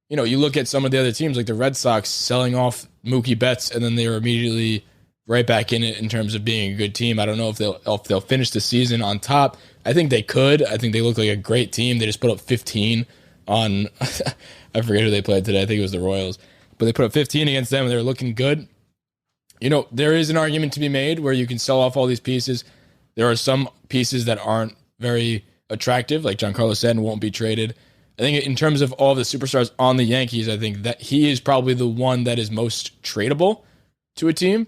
you look at some of the other teams like the Red Sox selling off Mookie Betts, and then they were immediately right back in it in terms of being a good team. I don't know if they'll finish the season on top. I think they could. I think they look like a great team. They just put up 15 on I forget who they played today. I think it was the Royals. But they put up 15 against them and they were looking good. There is an argument to be made where you can sell off all these pieces. There are some pieces that aren't very attractive, like Giancarlo Stanton won't be traded. I think in terms of all the superstars on the Yankees, I think that he is probably the one that is most tradable to a team.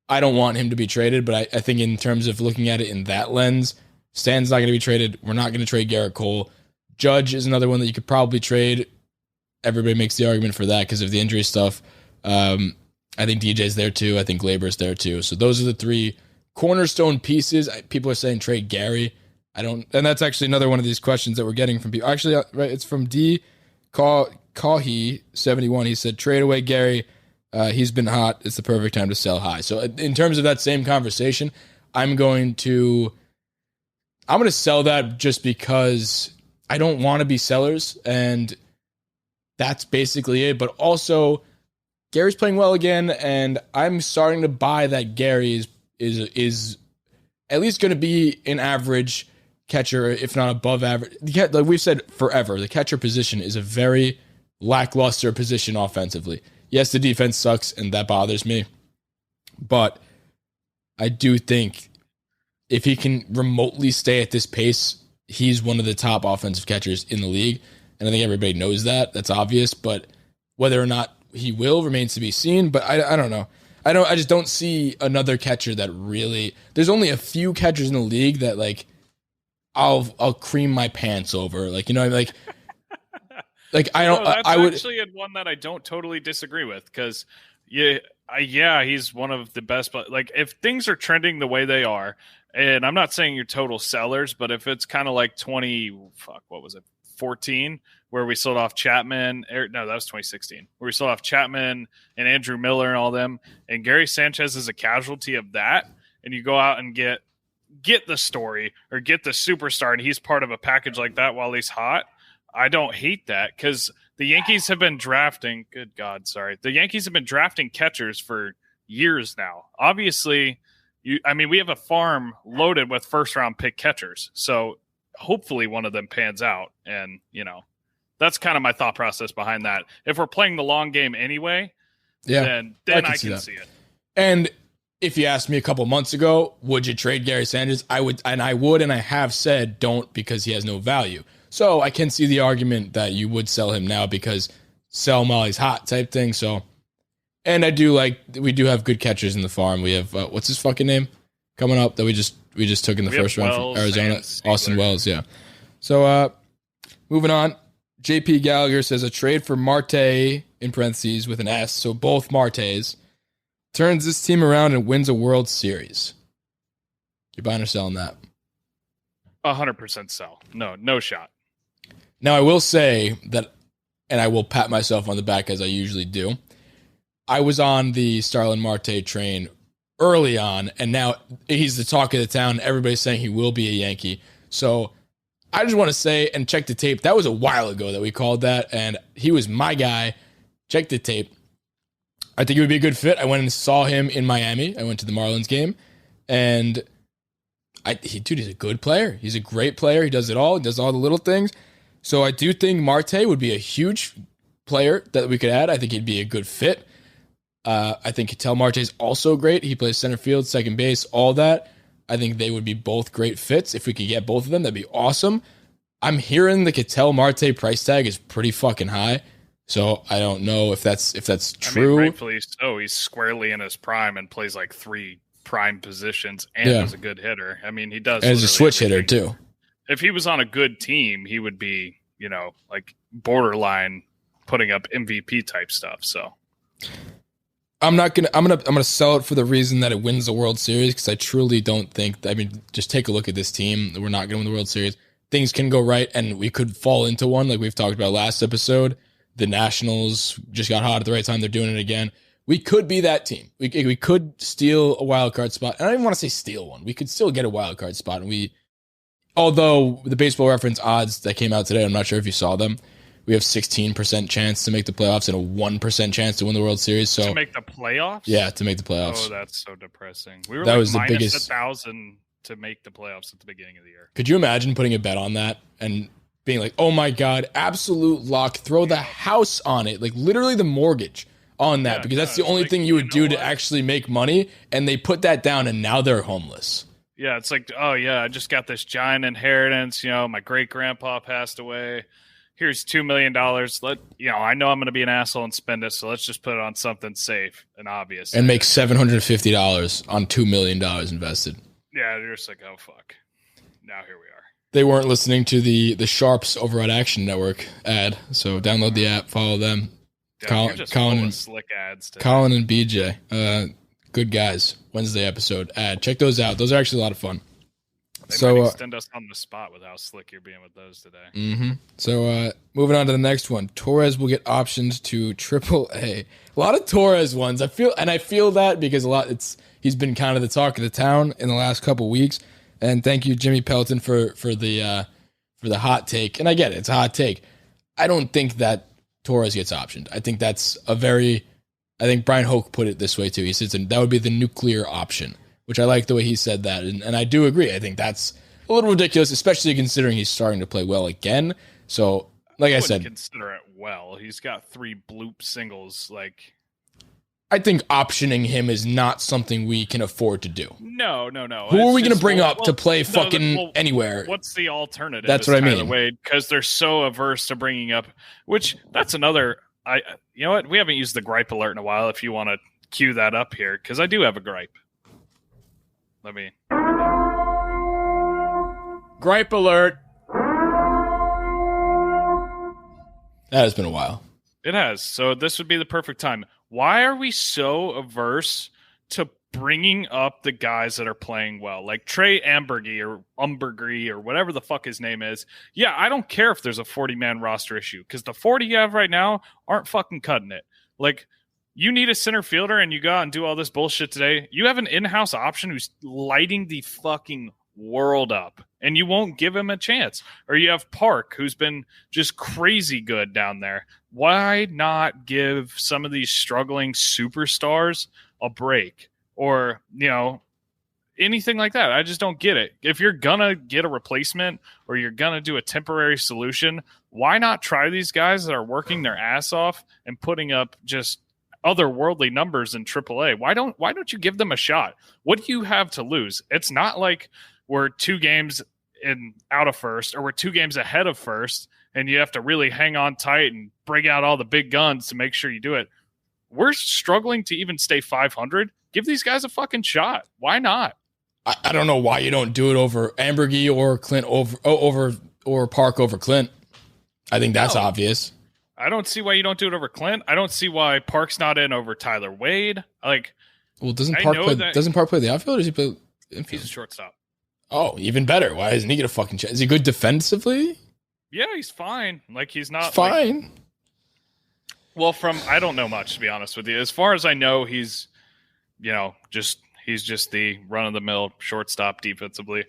I don't want him to be traded, but I think in terms of looking at it in that lens, Stan's not going to be traded. We're not going to trade Garrett Cole. Judge is another one that you could probably trade. Everybody makes the argument for that because of the injury stuff. I think DJ's there too. I think Glaber's there too. So those are the three cornerstone pieces. People are saying trade Gary. And that's actually another one of these questions that we're getting from people. Actually, right, it's from D. Kahi71. He said, trade away Gary. He's been hot. It's the perfect time to sell high. So in terms of that same conversation, I'm going to sell that just because I don't want to be sellers, and that's basically it. But also, Gary's playing well again, and I'm starting to buy that Gary is at least going to be an average catcher, if not above average. Like we've said forever, the catcher position is a very lackluster position offensively. Yes, the defense sucks, and that bothers me. But I do think if he can remotely stay at this pace, he's one of the top offensive catchers in the league. And I think everybody knows that. That's obvious. But whether or not he will remains to be seen. But I don't know. I just don't see another catcher that really... There's only a few catchers in the league that, like, I'll cream my pants over. Like, you know, like... Like I don't. That's I would actually one that I don't totally disagree with because he's one of the best. But like if things are trending the way they are, and I'm not saying you're total sellers, but if it's kind of like 14 where we sold off Chapman. No, that was 2016 where we sold off Chapman and Andrew Miller and all them, and Gary Sanchez is a casualty of that. And you go out and get the story or get the superstar, and he's part of a package like that while he's hot. I don't hate that because the Yankees have been drafting. Good God, sorry. The Yankees have been drafting catchers for years now. Obviously, we have a farm loaded with first-round pick catchers. So hopefully one of them pans out. And, that's kind of my thought process behind that. If we're playing the long game anyway, then I can see it. And if you asked me a couple months ago, would you trade Gary Sanders? I would, and I have said don't because he has no value. So I can see the argument that you would sell him now because sell him while he's hot type thing. So, and we do have good catchers in the farm. We have, what's his fucking name coming up that we just took in the first round from Arizona? Austin Wells. Yeah. So, moving on. JP Gallagher says a trade for Marte in parentheses with an S. So both Martes turns this team around and wins a World Series. You buying or selling that? 100% sell. No shot. Now, I will say that, and I will pat myself on the back as I usually do, I was on the Starlin Marte train early on, and now he's the talk of the town. Everybody's saying he will be a Yankee. So I just want to say, and check the tape, that was a while ago that we called that, and he was my guy. Check the tape. I think it would be a good fit. I went and saw him in Miami. I went to the Marlins game, and he's a good player. He's a great player. He does it all. He does all the little things. So I do think Marte would be a huge player that we could add. I think he'd be a good fit. I think Ketel Marte's also great. He plays center field, second base, all that. I think they would be both great fits. If we could get both of them, that'd be awesome. I'm hearing the Ketel Marte price tag is pretty fucking high. So I don't know if that's true. Rightfully so. He's squarely in his prime and plays like 3 prime positions and is a good hitter. He does. And he's a switch hitter too. If he was on a good team, he would be, like borderline putting up MVP type stuff. So I'm gonna sell it for the reason that it wins the World Series because I truly don't think. Just take a look at this team. We're not gonna win the World Series. Things can go right, and we could fall into one like we've talked about last episode. The Nationals just got hot at the right time. They're doing it again. We could be that team. We could steal a wild card spot. And I don't even want to say steal one. We could still get a wild card spot, and although the Baseball Reference odds that came out today, I'm not sure if you saw them. We have 16% chance to make the playoffs and a 1% chance to win the World Series. So to make the playoffs? Yeah, to make the playoffs. Oh, that's so depressing. We were that was the minus biggest 1,000 to make the playoffs at the beginning of the year. Could you imagine putting a bet on that and being like, oh my God, absolute lock, throw the house on it, like literally the mortgage on that, because that's the only thing you would do to actually make money, and they put that down and now they're homeless. Yeah, it's like, oh yeah, I just got this giant inheritance. My great grandpa passed away. Here's $2 million. I know I'm going to be an asshole and spend it, so let's just put it on something safe and obvious. And make $750 on $2 million invested. Yeah, you're just like, oh fuck. Now here we are. they weren't listening to the Sharps over at Action Network ad. So download the app, follow them. Colin and slick ads. Colin and BJ, good guys. Wednesday episode ad. Check those out. Those are actually a lot of fun. They might extend us on the spot with how slick you're being with those today. Mm-hmm. So moving on to the next one. Torres will get options to AAA. A lot of Torres ones. I feel that because he's been kind of the talk of the town in the last couple weeks. And thank you, Jimmy Pelton, for the hot take. And I get it, it's a hot take. I don't think that Torres gets optioned. I think that's I think Brian Hoke put it this way too. He says that would be the nuclear option, which I like the way he said that. And I do agree. I think that's a little ridiculous, especially considering he's starting to play well again. So, like I said, consider it well. He's got 3 bloop singles. I think optioning him is not something we can afford to do. No. Who are we going to bring up to play anywhere? What's the alternative? That's what I mean. Because they're so averse to bringing up, which that's another. You know what? We haven't used the gripe alert in a while. If you want to cue that up here, because I do have a gripe. Let me. Gripe alert. That has been a while. It has. So this would be the perfect time. Why are we so averse to bringing up the guys that are playing well? Like Trey Ambergy or whatever the fuck his name is. Yeah, I don't care if there's a 40-man roster issue because the 40 you have right now aren't fucking cutting it. Like, you need a center fielder and you go out and do all this bullshit today. You have an in-house option who's lighting the fucking world up and you won't give him a chance. Or you have Park, who's been just crazy good down there. Why not give some of these struggling superstars a break? Or, anything like that. I just don't get it. If you're going to get a replacement or you're going to do a temporary solution, why not try these guys that are working their ass off and putting up just otherworldly numbers in AAA? Why don't you give them a shot? What do you have to lose? It's not like we're 2 games out of first, or we're 2 games ahead of first, and you have to really hang on tight and bring out all the big guns to make sure you do it. We're struggling to even stay 500. Give these guys a fucking shot. Why not? I don't know why you don't do it over Ambergy or Clint or Park over Clint. I think that's obvious. I don't see why you don't do it over Clint. I don't see why Park's not in over Tyler Wade. Doesn't Park play the outfield, or does he play infield? He's a shortstop. Oh, even better. Why doesn't he get a fucking chance? Is he good defensively? Yeah, he's fine. He's not fine. I don't know much, to be honest with you. As far as I know, he's just the run-of-the-mill shortstop defensively.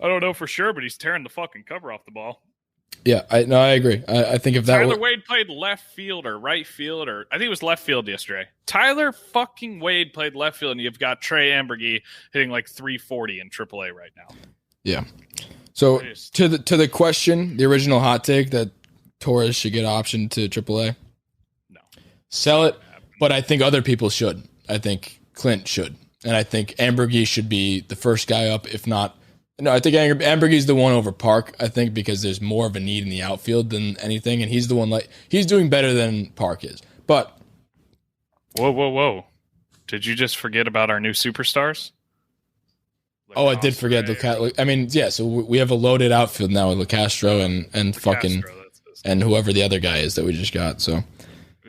I don't know for sure, but he's tearing the fucking cover off the ball. Yeah, I agree. I think if that Tyler Wade played left field or right field, or I think it was left field yesterday. Tyler fucking Wade played left field, and you've got Trey Ambergy hitting 340 in AAA right now. Yeah. So to the question, the original hot take that Torres should get option to AAA. No. Sell it, but I think other people should. I think Clint should, and I think Ambergy should be the first guy up, if not. No, I think Ambergy's the one over Park, I think, because there's more of a need in the outfield than anything, and he's the one he's doing better than Park is. But Whoa. Did you just forget about our new superstars? I did forget. So we have a loaded outfield now with LeCastro and fucking and whoever the other guy is that we just got, so.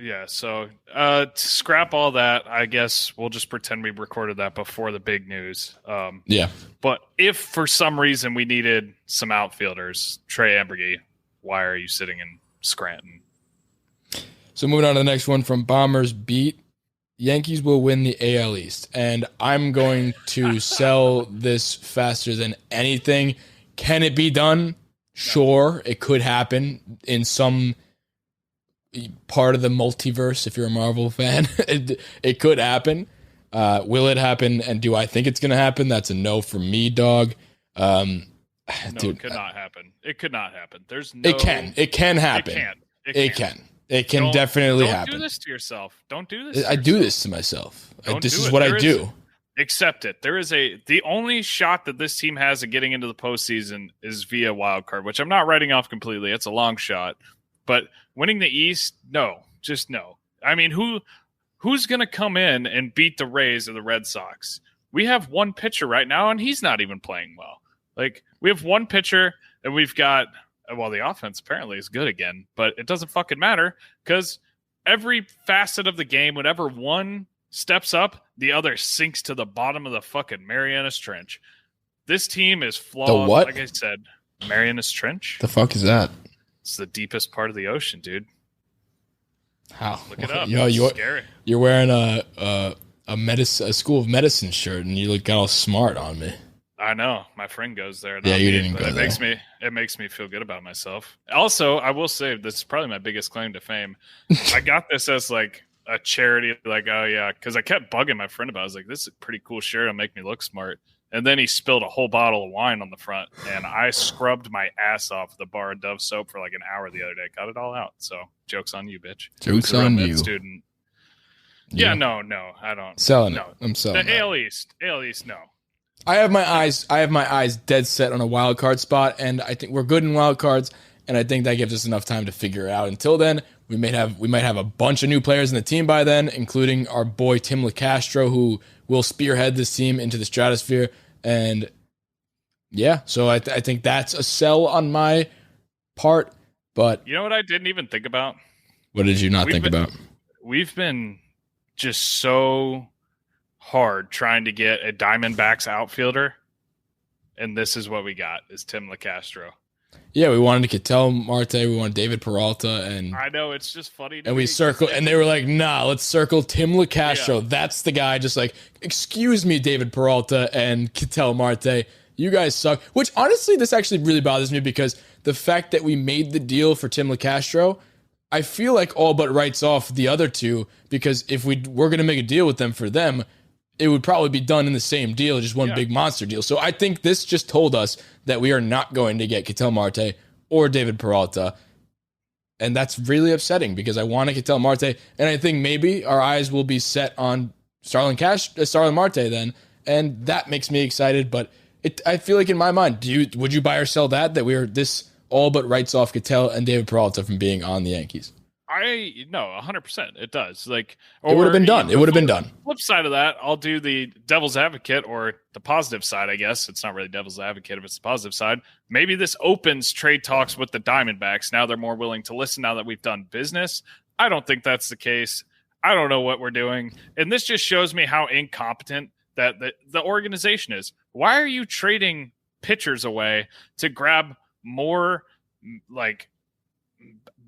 Yeah, so to scrap all that, I guess we'll just pretend we recorded that before the big news. Yeah. But if for some reason we needed some outfielders, Trey Ambergy, why are you sitting in Scranton? So moving on to the next one from Bombers Beat. Yankees will win the AL East. And I'm going to sell this faster than anything. Can it be done? Sure, it could happen in some part of the multiverse. If you're a Marvel fan, it could happen. Will it happen? And do I think it's going to happen? That's a no for me, dog. No, it could not happen. It could not happen. There's no. It can. It can happen. It can. It can definitely happen. Don't do this to yourself. Don't do this. I do this to myself. This is what I do. Accept it. The only shot that this team has of getting into the postseason is via wild card, which I'm not writing off completely. It's a long shot. But winning the East, no, just no. I mean, who's going to come in and beat the Rays or the Red Sox? We have one pitcher right now, and he's not even playing well. We have one pitcher And we've got, well, the offense apparently is good again, but it doesn't fucking matter because every facet of the game, whenever one steps up, the other sinks to the bottom of the fucking Marianas Trench. This team is flawed. The what? Like I said, Marianas Trench. The fuck is that? It's the deepest part of the ocean, dude. How? Look it up. Yo, Scary. You're wearing a school of medicine shirt, and you look all smart on me. I know. My friend goes there. Yeah, you didn't but go it there. Makes me feel good about myself. Also, I will say this is probably my biggest claim to fame. I got this as like a charity, like, oh yeah, because I kept bugging my friend about it. I was like, this is a pretty cool shirt. It'll make me look smart. And then he spilled a whole bottle of wine on the front, and I scrubbed my ass off the bar of Dove soap for like an hour the other day. Got it all out. So joke's on you, bitch. Joke's on you. Student. Yeah, no, I don't. Selling no. it. I'm selling the it. AL East, no. I have my eyes dead set on a wild card spot, and I think we're good in wild cards, and I think that gives us enough time to figure it out. Until then, we might have a bunch of new players in the team by then, including our boy Tim LeCastro, who will spearhead this team into the stratosphere. And yeah, so I think that's a sell on my part. But you know what I didn't even think about? What did you not think about? We've been just so hard trying to get a Diamondbacks outfielder, and this is what we got: is Tim LeCastro. Yeah, we wanted Ketel Marte, we wanted David Peralta, and I know it's just funny. And we circled, and they were like, "Nah, let's circle Tim LeCastro. Yeah. That's the guy." Just like, excuse me, David Peralta and Ketel Marte, you guys suck. Which honestly, this actually really bothers me because the fact that we made the deal for Tim LeCastro, I feel like all but writes off the other two, because if we're going to make a deal with them for them, it would probably be done in the same deal, just one big monster deal. So I think this just told us that we are not going to get Ketel Marte or David Peralta. And that's really upsetting because I want to Ketel Marte. And I think maybe our eyes will be set on Starlin Marte then. And that makes me excited. But I feel like in my mind, would you buy or sell that we are this all but writes off Ketel and David Peralta from being on the Yankees? No, 100%. It does. Like, it would have been done. It would have been done. Flip side of that, I'll do the devil's advocate, or the positive side, I guess. It's not really devil's advocate if it's the positive side. Maybe this opens trade talks with the Diamondbacks. Now they're more willing to listen now that we've done business. I don't think that's the case. I don't know what we're doing. And this just shows me how incompetent that the organization is. Why are you trading pitchers away to grab more, like,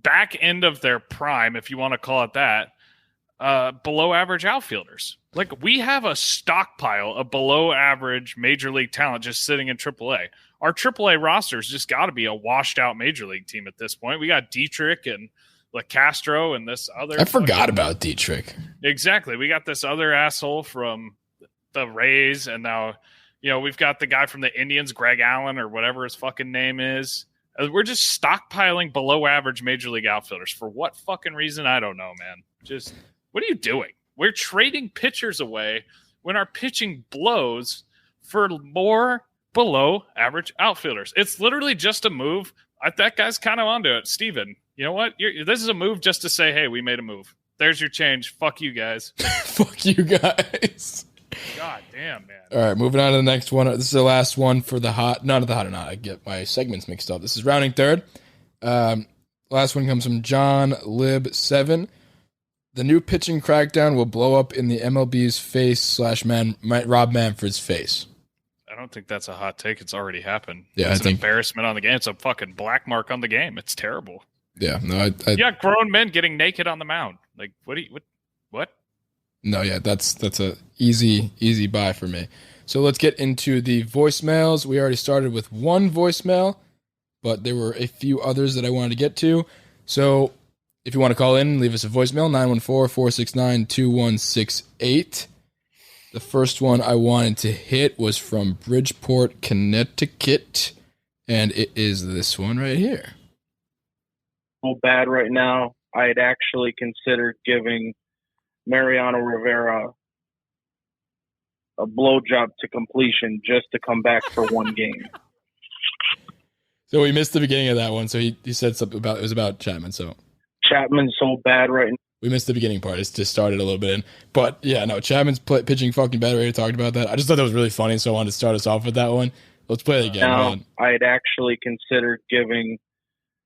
back end of their prime, if you want to call it that, below average outfielders? Like, we have a stockpile of below average major league talent just sitting in AAA. Our AAA roster's just got to be a washed out major league team at this point. We got Dietrich and LeCastro and this other. I forgot about Dietrich. Exactly. We got this other asshole from the Rays, and now, we've got the guy from the Indians, Greg Allen, or whatever his fucking name is. We're just stockpiling below average major league outfielders. For what fucking reason? I don't know, man. Just, what are you doing? We're trading pitchers away when our pitching blows for more below average outfielders. It's literally just a move. That guy's kind of onto it. Steven, you know what? This is a move just to say, hey, we made a move. There's your change. Fuck you guys. Fuck you guys. God damn, man. All right, moving on to the next one. This is the last one for the hot. None of the hot or not. I get my segments mixed up. This is rounding third. Last one comes from John Lib 7. The new pitching crackdown will blow up in the MLB's face / Rob Manfred's face. I don't think that's a hot take. It's already happened. Yeah, it's an embarrassment on the game. It's a fucking black mark on the game. It's terrible. Yeah, no, yeah, grown men getting naked on the mound. Like, what? No, yeah, that's a easy buy for me. So let's get into the voicemails. We already started with one voicemail, but there were a few others that I wanted to get to. So if you want to call in, leave us a voicemail, 914-469-2168. The first one I wanted to hit was from Bridgeport, Connecticut, and it is this one right here. So bad right now, I'd actually considered giving Mariano Rivera a blowjob to completion just to come back for one game. So we missed the beginning of that one. So he said something about, it was about Chapman. So Chapman's so bad right now. We missed the beginning part. It's just started a little bit in. But yeah, no, Chapman's pitching fucking bad. We already talked about that. I just thought that was really funny. So I wanted to start us off with that one. Let's play it again. Now, I'd actually considered giving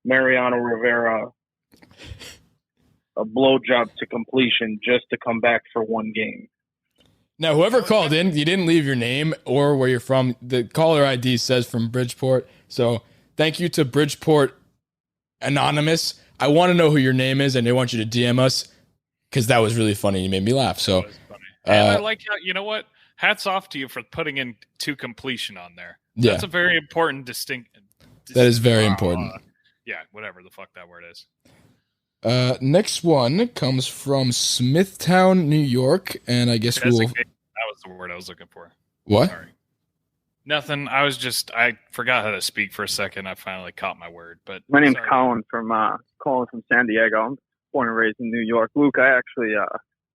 Mariano Rivera a blowjob to completion just to come back for one game. Now, whoever called in, you didn't leave your name or where you're from. The caller ID says from Bridgeport. So thank you to Bridgeport Anonymous. I want to know who your name is, and they want you to DM us because that was really funny. You made me laugh. So, and I like how, you know what? Hats off to you for putting in to completion on there. Yeah. That's a very important That is very important. Yeah, whatever the fuck that word is. Next one comes from Smithtown, New York, and I guess we'll... That was the word I was looking for. What? Sorry. Nothing. I forgot how to speak for a second. I finally caught my word. But my name's Colin from San Diego. I'm born and raised in New York. Luke, I actually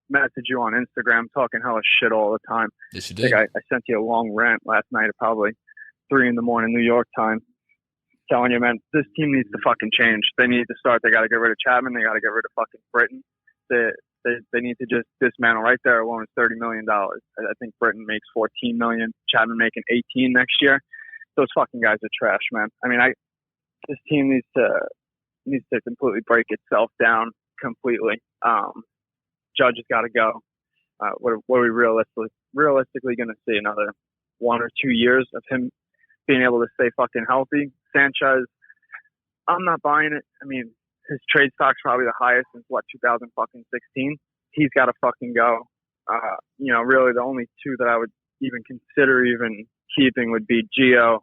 message you on Instagram talking hella shit all the time. Yes, you did. I sent you a long rant last night at probably 3 a.m. New York time, telling you, man, this team needs to fucking change. They need to start. They got to get rid of Chapman. They got to get rid of fucking Britton. They need to just dismantle. Right there alone is $30 million. I think Britton makes $14 million. Chapman making $18 next year. Those fucking guys are trash, man. I mean, this team needs to completely break itself down completely. Judge has got to go. What are we realistically going to see? Another 1 or 2 years of him being able to stay fucking healthy? Sanchez, I'm not buying it. I mean, his trade stock's probably the highest since 2016. He's got to fucking go. Really the only two that I would even consider even keeping would be Gio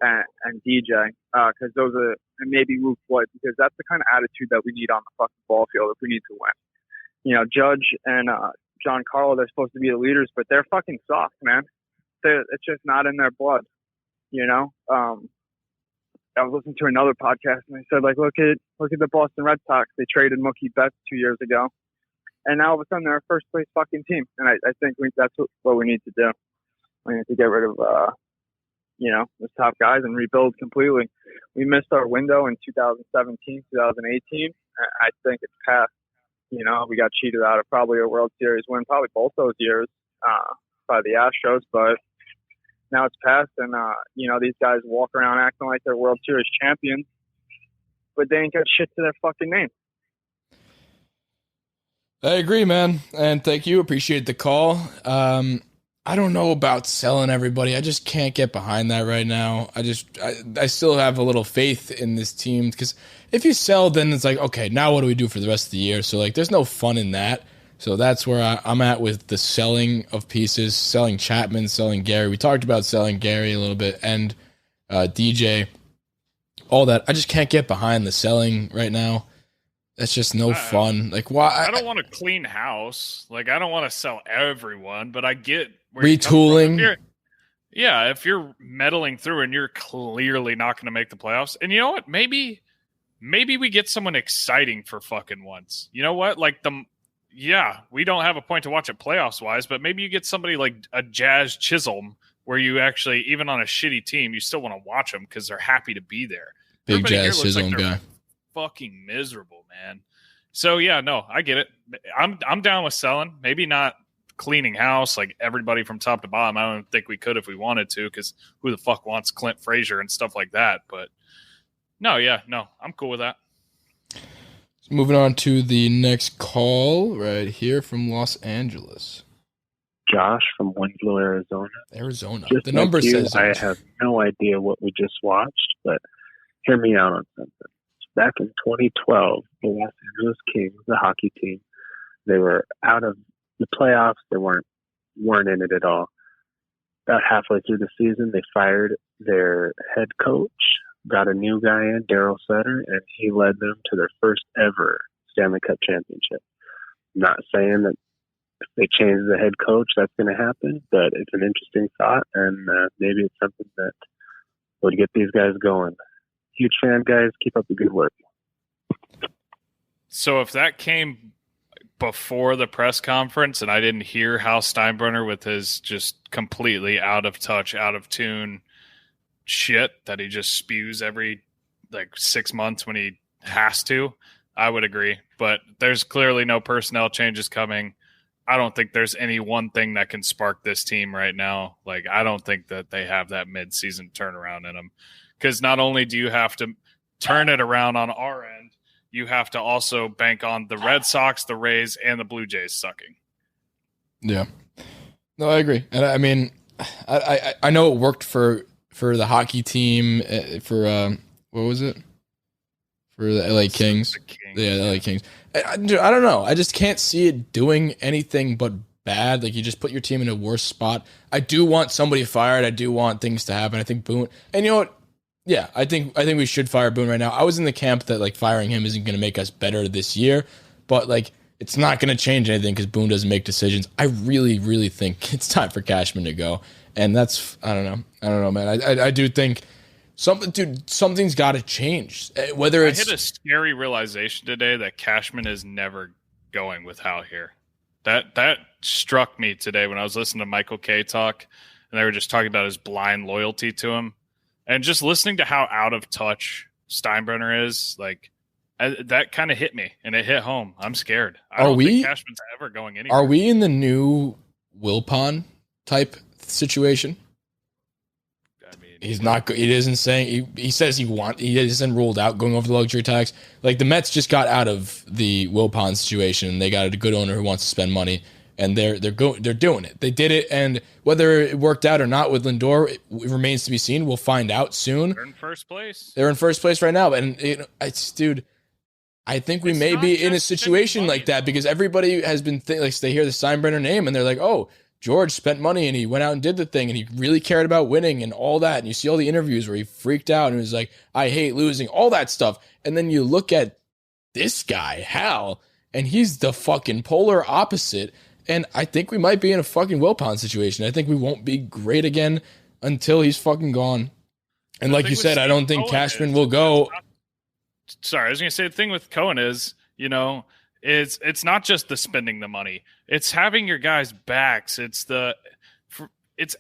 and DJ, because those are, and maybe Luke Floyd, because that's the kind of attitude that we need on the fucking ball field if we need to win. Judge and Giancarlo, they're supposed to be the leaders, but they're fucking soft, man. It's just not in their blood. I was listening to another podcast and they said, like, look at the Boston Red Sox. They traded Mookie Betts 2 years ago, and now all of a sudden they're a first place fucking team. And I think that's what we need to do. We need to get rid of those top guys and rebuild completely. We missed our window in 2017, 2018. I think it's past. We got cheated out of probably a World Series win, probably both those years by the Astros, but now it's past, and these guys walk around acting like they're World Series champions, but they ain't got shit to their fucking name. I agree, man, and thank you. Appreciate the call. I don't know about selling everybody. I just can't get behind that right now. I still have a little faith in this team, because if you sell, then it's like, okay, now what do we do for the rest of the year? So there's no fun in that. So that's where I'm at with the selling of pieces, selling Chapman, selling Gary. We talked about selling Gary a little bit, and DJ, all that. I just can't get behind the selling right now. That's just no fun. Like, why? I don't want to clean house. Like, I don't want to sell everyone, but I get where retooling. If you're meddling through and you're clearly not going to make the playoffs, and you know what? Maybe we get someone exciting for fucking once. You know what? Like we don't have a point to watch it playoffs wise, but maybe you get somebody like a Jazz Chisholm, where you actually, even on a shitty team, you still want to watch them because they're happy to be there. Big Jazz Chisholm guy. Fucking miserable, man. So yeah, no, I get it. I'm down with selling. Maybe not cleaning house like everybody from top to bottom. I don't think we could if we wanted to, because who the fuck wants Clint Frazier and stuff like that? But no, I'm cool with that. Moving on to the next call right here from Los Angeles. Josh from Winslow, Arizona. The number says I have no idea what we just watched, but hear me out on something. Back in 2012, the Los Angeles Kings, the hockey team, they were out of the playoffs. They weren't in it at all. About halfway through the season, they fired their head coach, got a new guy in, Daryl Sutter, and he led them to their first ever Stanley Cup championship. I'm not saying that if they change the head coach, that's going to happen, but it's an interesting thought, and maybe it's something that would get these guys going. Huge fan, guys. Keep up the good work. So if that came before the press conference and I didn't hear Hal Steinbrenner with his just completely out of touch, out of tune shit that he just spews every 6 months when he has to, I would agree. But there's clearly no personnel changes coming. I don't think there's any one thing that can spark this team right now. Like, I don't think that they have that midseason turnaround in them, because not only do you have to turn it around on our end, you have to also bank on the Red Sox, the Rays, and the Blue Jays sucking. Yeah. No, I agree. And I mean, I know it worked for the hockey team, for what was it? For the LA Kings. Yeah, the LA Kings. I don't know. I just can't see it doing anything but bad. Like, you just put your team in a worse spot. I do want somebody fired. I do want things to happen. I think Boone, and you know what? Yeah, I think we should fire Boone right now. I was in the camp that, like, firing him isn't going to make us better this year, but, like, it's not going to change anything because Boone doesn't make decisions. I really, really think it's time for Cashman to go. And that's, I don't know, man. I do think something's got to change. Whether it's, I hit a scary realization today that Cashman is never going with Hal here. That struck me today when I was listening to Michael Kay talk, and they were just talking about his blind loyalty to him, and just listening to how out of touch Steinbrenner is. Like, that kind of hit me, and it hit home. I'm scared. I don't think Cashman's ever going anywhere. Are we in the new Wilpon type situation? I mean, he's not. He isn't saying. He says he isn't ruled out going over the luxury tax. Like, the Mets just got out of the Wilpon situation. They got a good owner who wants to spend money, and they're doing it. They did it, and whether it worked out or not with Lindor, it remains to be seen. We'll find out soon. They're in first place. They're in first place right now, and dude. I think we may be in a situation like that because everybody has been like, they hear the Steinbrenner name and they're like, oh, George spent money and he went out and did the thing and he really cared about winning and all that. And you see all the interviews where he freaked out and was like, I hate losing, all that stuff. And then you look at this guy, Hal, and he's the fucking polar opposite. And I think we might be in a fucking Wilpon situation. I think we won't be great again until he's fucking gone. And like you said, I don't think Cashman will go. Sorry, I was going to say, the thing with Cohen is, it's not just the spending the money. It's having your guys' backs. It's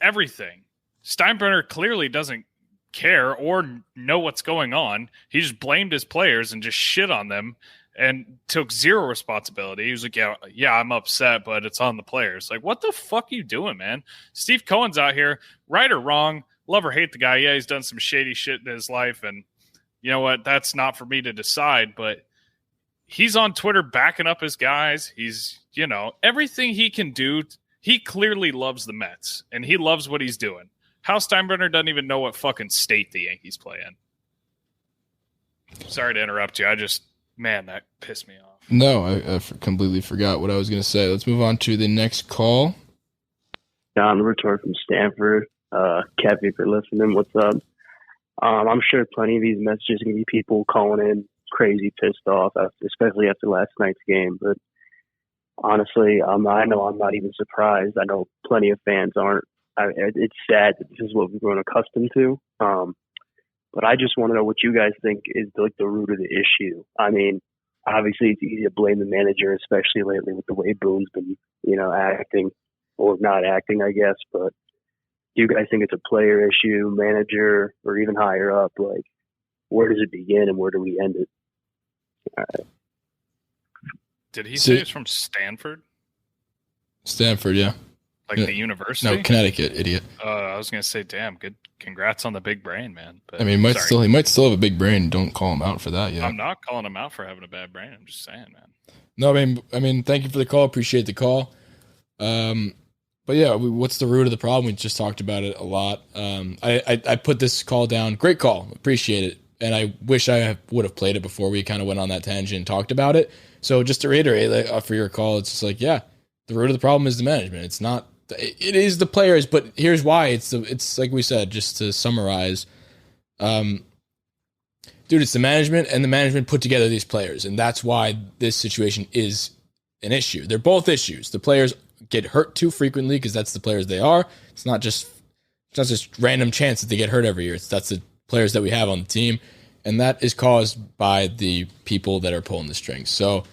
everything. Steinbrenner clearly doesn't care or know what's going on. He just blamed his players and just shit on them and took zero responsibility. He was like, yeah, I'm upset, but it's on the players. Like, what the fuck are you doing, man? Steve Cohen's out here, right or wrong, love or hate the guy. Yeah, he's done some shady shit in his life, and you know what? That's not for me to decide, but he's on Twitter backing up his guys. He's, everything he can do. He clearly loves the Mets, and he loves what he's doing. Hal Steinbrenner doesn't even know what fucking state the Yankees play in. Sorry to interrupt you. That pissed me off. No, I completely forgot what I was going to say. Let's move on to the next call. John Rutor from Stanford. Kathy, for listening. What's up? I'm sure plenty of these messages are going to be people calling in crazy pissed off, especially after last night's game. But honestly, I know I'm not even surprised. I know plenty of fans aren't. It's sad that this is what we've grown accustomed to. But I just want to know what you guys think is like the root of the issue. I mean, obviously it's easy to blame the manager, especially lately with the way Boone's been, acting or not acting, I guess. But do you guys think it's a player issue, manager, or even higher up? Like, where does it begin and where do we end it? All right. Did he say it's from Stanford? Stanford, yeah. Like the university? No, Connecticut, idiot. I was going to say, damn, good. Congrats on the big brain, man. But, I mean, he might still have a big brain. Don't call him out for that yet. I'm not calling him out for having a bad brain. I'm just saying, man. No, I mean, thank you for the call. Appreciate the call. But yeah, what's the root of the problem? We just talked about it a lot. I put this call down. Great call. Appreciate it. And I wish I would have played it before we kind of went on that tangent and talked about it. So just to reiterate, for your call, it's just like, yeah, the root of the problem is the management. It's not, it is the players, but here's why. It's like we said, just to summarize, dude, it's the management, and the management put together these players. And that's why this situation is an issue. They're both issues. The players get hurt too frequently because that's the players they are. It's not just random chance that they get hurt every year. That's the players that we have on the team, and that is caused by the people that are pulling the strings. So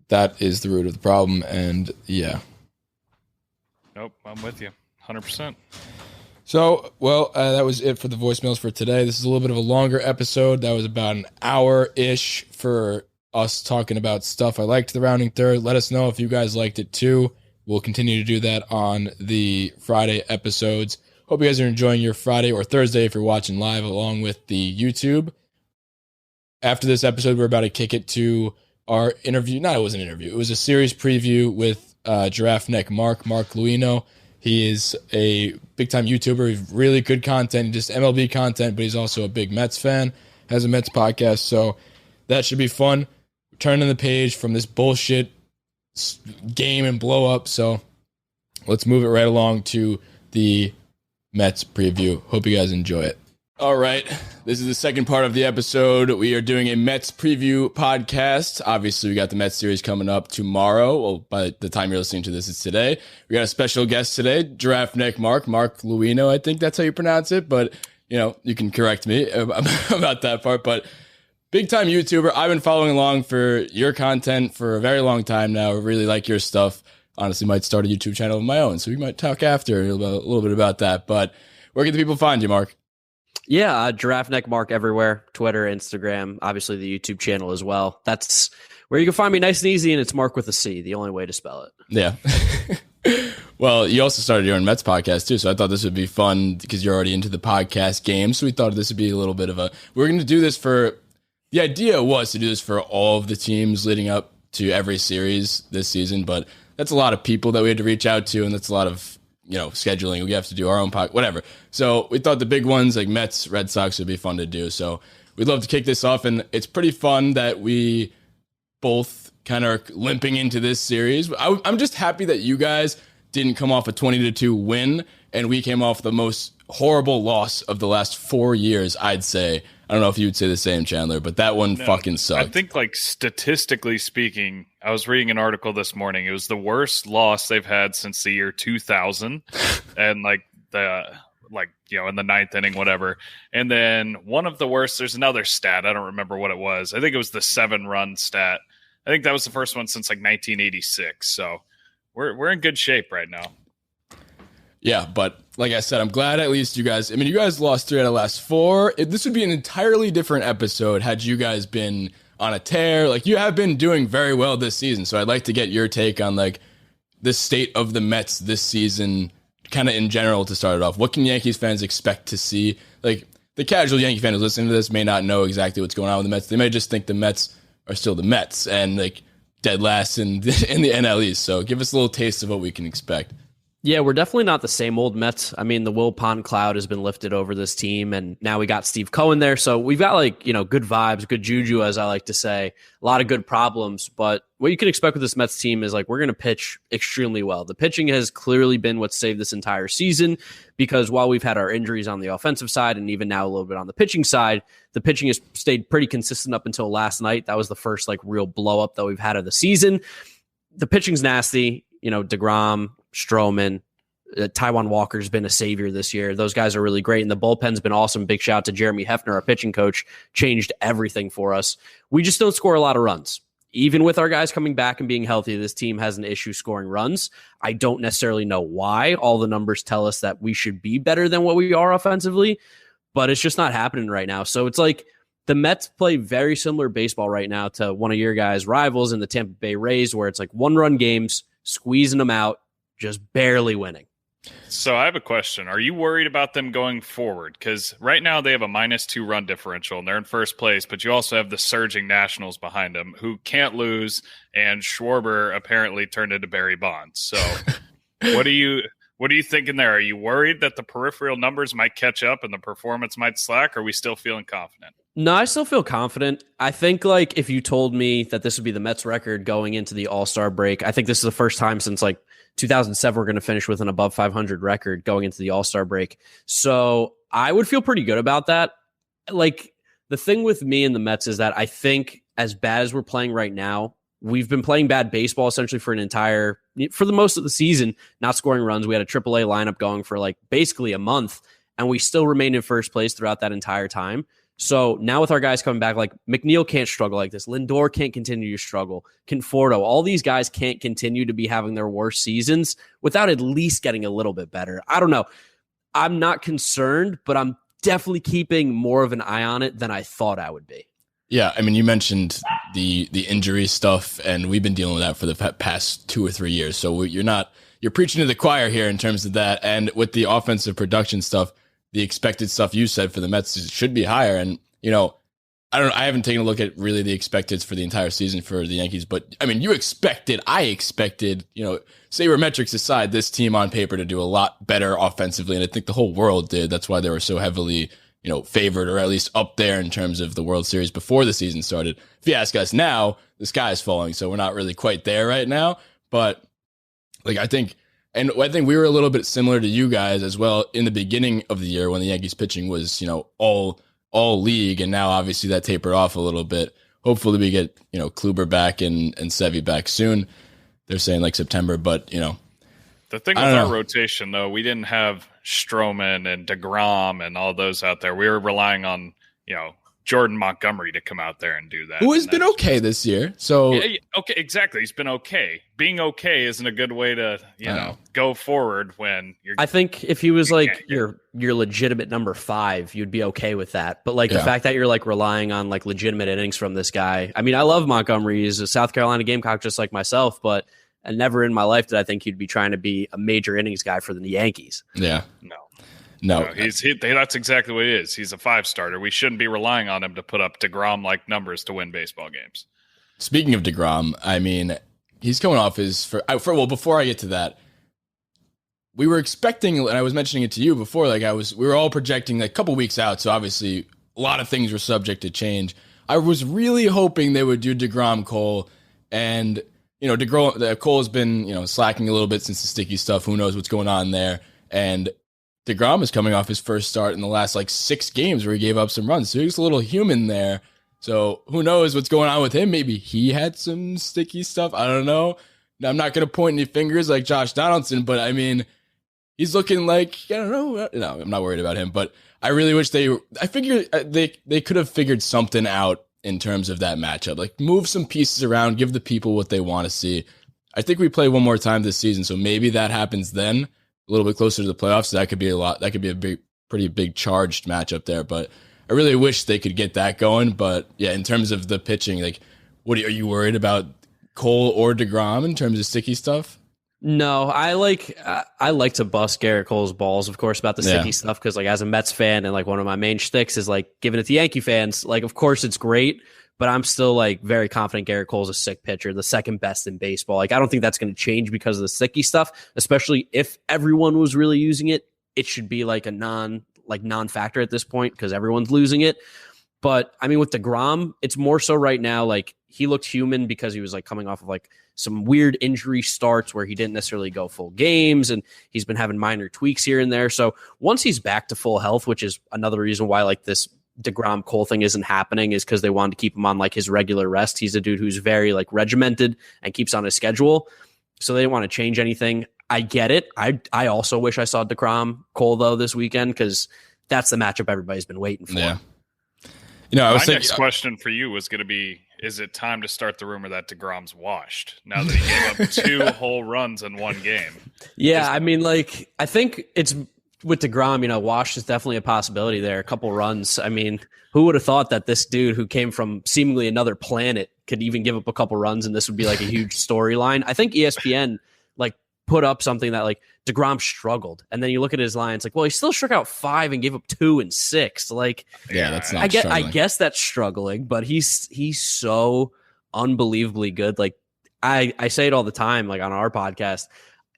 that is the root of the problem, and yeah. Nope, I'm with you 100%. So, that was it for the voicemails for today. This is a little bit of a longer episode. That was about an hour-ish for us talking about stuff. I liked the rounding third. Let us know if you guys liked it too. We'll continue to do that on the Friday episodes. Hope you guys are enjoying your Friday or Thursday if you're watching live along with the YouTube. After this episode, we're about to kick it to our interview. No, it was an interview. It was a series preview with Giraffe Neck Mark Luino. He is a big-time YouTuber. He's really good content, just MLB content, but he's also a big Mets fan, has a Mets podcast, so that should be fun. Turning the page from this bullshit game and blow up, so let's move it right along to the Mets preview. Hope you guys enjoy it. All right, this is the second part of the episode. We are doing a Mets preview podcast. Obviously, we got the Mets series coming up tomorrow. Well, by the time you're listening to this, it's today. We got a special guest today, Giraffe Neck Mark Luino. I think that's how you pronounce it, but you can correct me about that part. But big time YouTuber. I've been following along for your content for a very long time now. I really like your stuff. Honestly, might start a YouTube channel of my own, so we might talk after a little bit about that. But where can the people find you, Mark? Yeah, Giraffe Neck Mark everywhere. Twitter, Instagram, obviously the YouTube channel as well. That's where you can find me nice and easy, and it's Mark with a C, the only way to spell it. Yeah. Well, you also started your own Mets podcast, too, so I thought this would be fun because you're already into the podcast game, so we thought this would be a little bit of we're going to do this the idea was to do this for all of the teams leading up to every series this season, but that's a lot of people that we had to reach out to, and that's a lot of scheduling. We have to do our own podcast, whatever. So we thought the big ones like Mets, Red Sox would be fun to do. So we'd love to kick this off, and it's pretty fun that we both kind of are limping into this series. I'm just happy that you guys didn't come off a 20-2 win, and we came off the most horrible loss of the last 4 years, I'd say. I don't know if you would say the same, Chandler, but that one fucking sucked. I think, statistically speaking, I was reading an article this morning. It was the worst loss they've had since the year 2000, and in the ninth inning, whatever. And then one of the worst. There's another stat. I don't remember what it was. I think it was the 7-run stat. I think that was the first one since 1986. So we're in good shape right now. Yeah, but like I said, I'm glad at least you guys lost 3 out of the last 4. This would be an entirely different episode had you guys been on a tear. You have been doing very well this season, so I'd like to get your take on the state of the Mets this season, kind of in general to start it off. What can Yankees fans expect to see? The casual Yankee fan who's listening to this may not know exactly what's going on with the Mets. They may just think the Mets are still the Mets and dead last in the NL East. So give us a little taste of what we can expect. Yeah, we're definitely not the same old Mets. I mean, the Will Pond cloud has been lifted over this team, and now we got Steve Cohen there. So we've got good vibes, good juju, as I like to say, a lot of good problems. But what you can expect with this Mets team is we're going to pitch extremely well. The pitching has clearly been what saved this entire season, because while we've had our injuries on the offensive side and even now a little bit on the pitching side, the pitching has stayed pretty consistent up until last night. That was the first real blow up that we've had of the season. The pitching's nasty. DeGrom, Stroman, Taijuan Walker's been a savior this year. Those guys are really great, and the bullpen's been awesome. Big shout out to Jeremy Hefner, our pitching coach, changed everything for us. We just don't score a lot of runs. Even with our guys coming back and being healthy, this team has an issue scoring runs. I don't necessarily know why. All the numbers tell us that we should be better than what we are offensively, but it's just not happening right now. So it's the Mets play very similar baseball right now to one of your guys' rivals in the Tampa Bay Rays, where it's 1-run games, squeezing them out, just barely winning. So I have a question. Are you worried about them going forward? Because right now they have a -2 run differential and they're in first place, but you also have the surging Nationals behind them who can't lose, and Schwarber apparently turned into Barry Bonds. So what are you thinking there? Are you worried that the peripheral numbers might catch up and the performance might slack? Or are we still feeling confident? No, I still feel confident. I think if you told me that this would be the Mets record going into the All-Star break, I think this is the first time since 2007 we're going to finish with an above 500 record going into the All-Star break. So I would feel pretty good about that. The thing with me and the Mets is that I think as bad as we're playing right now, we've been playing bad baseball essentially for the most of the season, not scoring runs. We had a AAA lineup going for basically a month, and we still remained in first place throughout that entire time. So now with our guys coming back, McNeil can't struggle like this. Lindor can't continue to struggle. Conforto, all these guys can't continue to be having their worst seasons without at least getting a little bit better. I don't know. I'm not concerned, but I'm definitely keeping more of an eye on it than I thought I would be. Yeah, I mean, you mentioned the injury stuff, and we've been dealing with that for the past 2 or 3 years. So you're preaching to the choir here in terms of that. And with the offensive production stuff, the expected stuff you said for the Mets should be higher. And, I haven't taken a look at really the expecteds for the entire season for the Yankees, but I mean, I expected, sabermetrics aside, this team on paper to do a lot better offensively. And I think the whole world did. That's why they were so heavily, favored, or at least up there in terms of the World Series before the season started. If you ask us now, the sky is falling. So we're not really quite there right now. But I think we were a little bit similar to you guys as well in the beginning of the year when the Yankees pitching was, all league, and now obviously that tapered off a little bit. Hopefully we get Kluber back and Sevy back soon. They're saying September, but the thing with our rotation though, we didn't have Stroman and DeGrom and all those out there. We were relying on Jordan Montgomery to come out there and do that. Who has been okay this year. So okay, exactly. He's been okay. Being okay isn't a good way to, go forward when you're. I think if he was your legitimate number 5, you'd be okay with that. But the fact that you're relying on legitimate innings from this guy. I mean, I love Montgomery. He's a South Carolina Gamecock just like myself, but never in my life did I think he'd be trying to be a major innings guy for the Yankees. Yeah. No, that's exactly what he is. He's a 5-starter. We shouldn't be relying on him to put up DeGrom-like numbers to win baseball games. Speaking of DeGrom, I mean, he's coming off before I get to that, we were expecting, and I was mentioning it to you before, we were all projecting a couple weeks out, so obviously a lot of things were subject to change. I was really hoping they would do DeGrom Cole, and Cole has been slacking a little bit since the sticky stuff. Who knows what's going on there? And DeGrom is coming off his first start in the last 6 games where he gave up some runs. So he's a little human there. So who knows what's going on with him? Maybe he had some sticky stuff. I don't know. Now, I'm not going to point any fingers like Josh Donaldson, but I mean, he's looking I don't know. No, I'm not worried about him, but I really wish I figured they could have figured something out in terms of that matchup. Move some pieces around, give the people what they want to see. I think we play one more time this season, so maybe that happens then. A little bit closer to the playoffs. That could be a lot. That could be a pretty big charged matchup there. But I really wish they could get that going. But yeah, in terms of the pitching, are you worried about Cole or DeGrom in terms of sticky stuff? No, I like to bust Garrett Cole's balls, of course, about the sticky stuff because as a Mets fan and one of my main shticks is giving it to Yankee fans. Of course it's great, but I'm still very confident Garrett Cole's a sick pitcher, the second best in baseball. I don't think that's going to change because of the sticky stuff, especially if everyone was really using it. It should be a non-factor at this point because everyone's losing it. But I mean, with DeGrom, it's more so right now, he looked human because he was coming off of some weird injury starts where he didn't necessarily go full games, and he's been having minor tweaks here and there. So once he's back to full health, which is another reason why this DeGrom Cole thing isn't happening, is because they wanted to keep him on his regular rest. He's a dude who's very regimented and keeps on his schedule. So they didn't want to change anything. I get it. I also wish I saw DeGrom Cole though this weekend because that's the matchup everybody's been waiting for. Yeah. My next question for you was going to be, is it time to start the rumor that DeGrom's washed now that he gave up 2 whole runs in one game? Yeah, I mean, I think it's with DeGrom, washed is definitely a possibility there. A couple runs. I mean, who would have thought that this dude who came from seemingly another planet could even give up a couple runs and this would be a huge storyline? I think ESPN put up something that DeGrom struggled. And then you look at his line, it's he still struck out 5 and gave up 2 and 6. Yeah, that's not I guess that's struggling, but he's so unbelievably good. I say it all the time, on our podcast.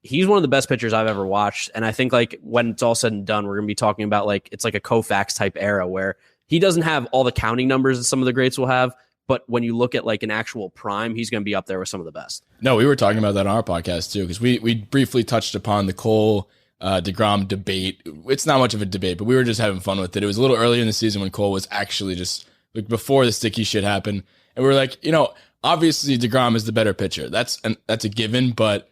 He's one of the best pitchers I've ever watched. And I think when it's all said and done, we're going to be talking about it's a Koufax type era where he doesn't have all the counting numbers that some of the greats will have. But when you look at an actual prime, he's going to be up there with some of the best. No, we were talking about that on our podcast too, because we briefly touched upon the Cole DeGrom debate. It's not much of a debate, but we were just having fun with it. It was a little earlier in the season when Cole was actually just before the sticky shit happened. And we were obviously DeGrom is the better pitcher. That's a given, but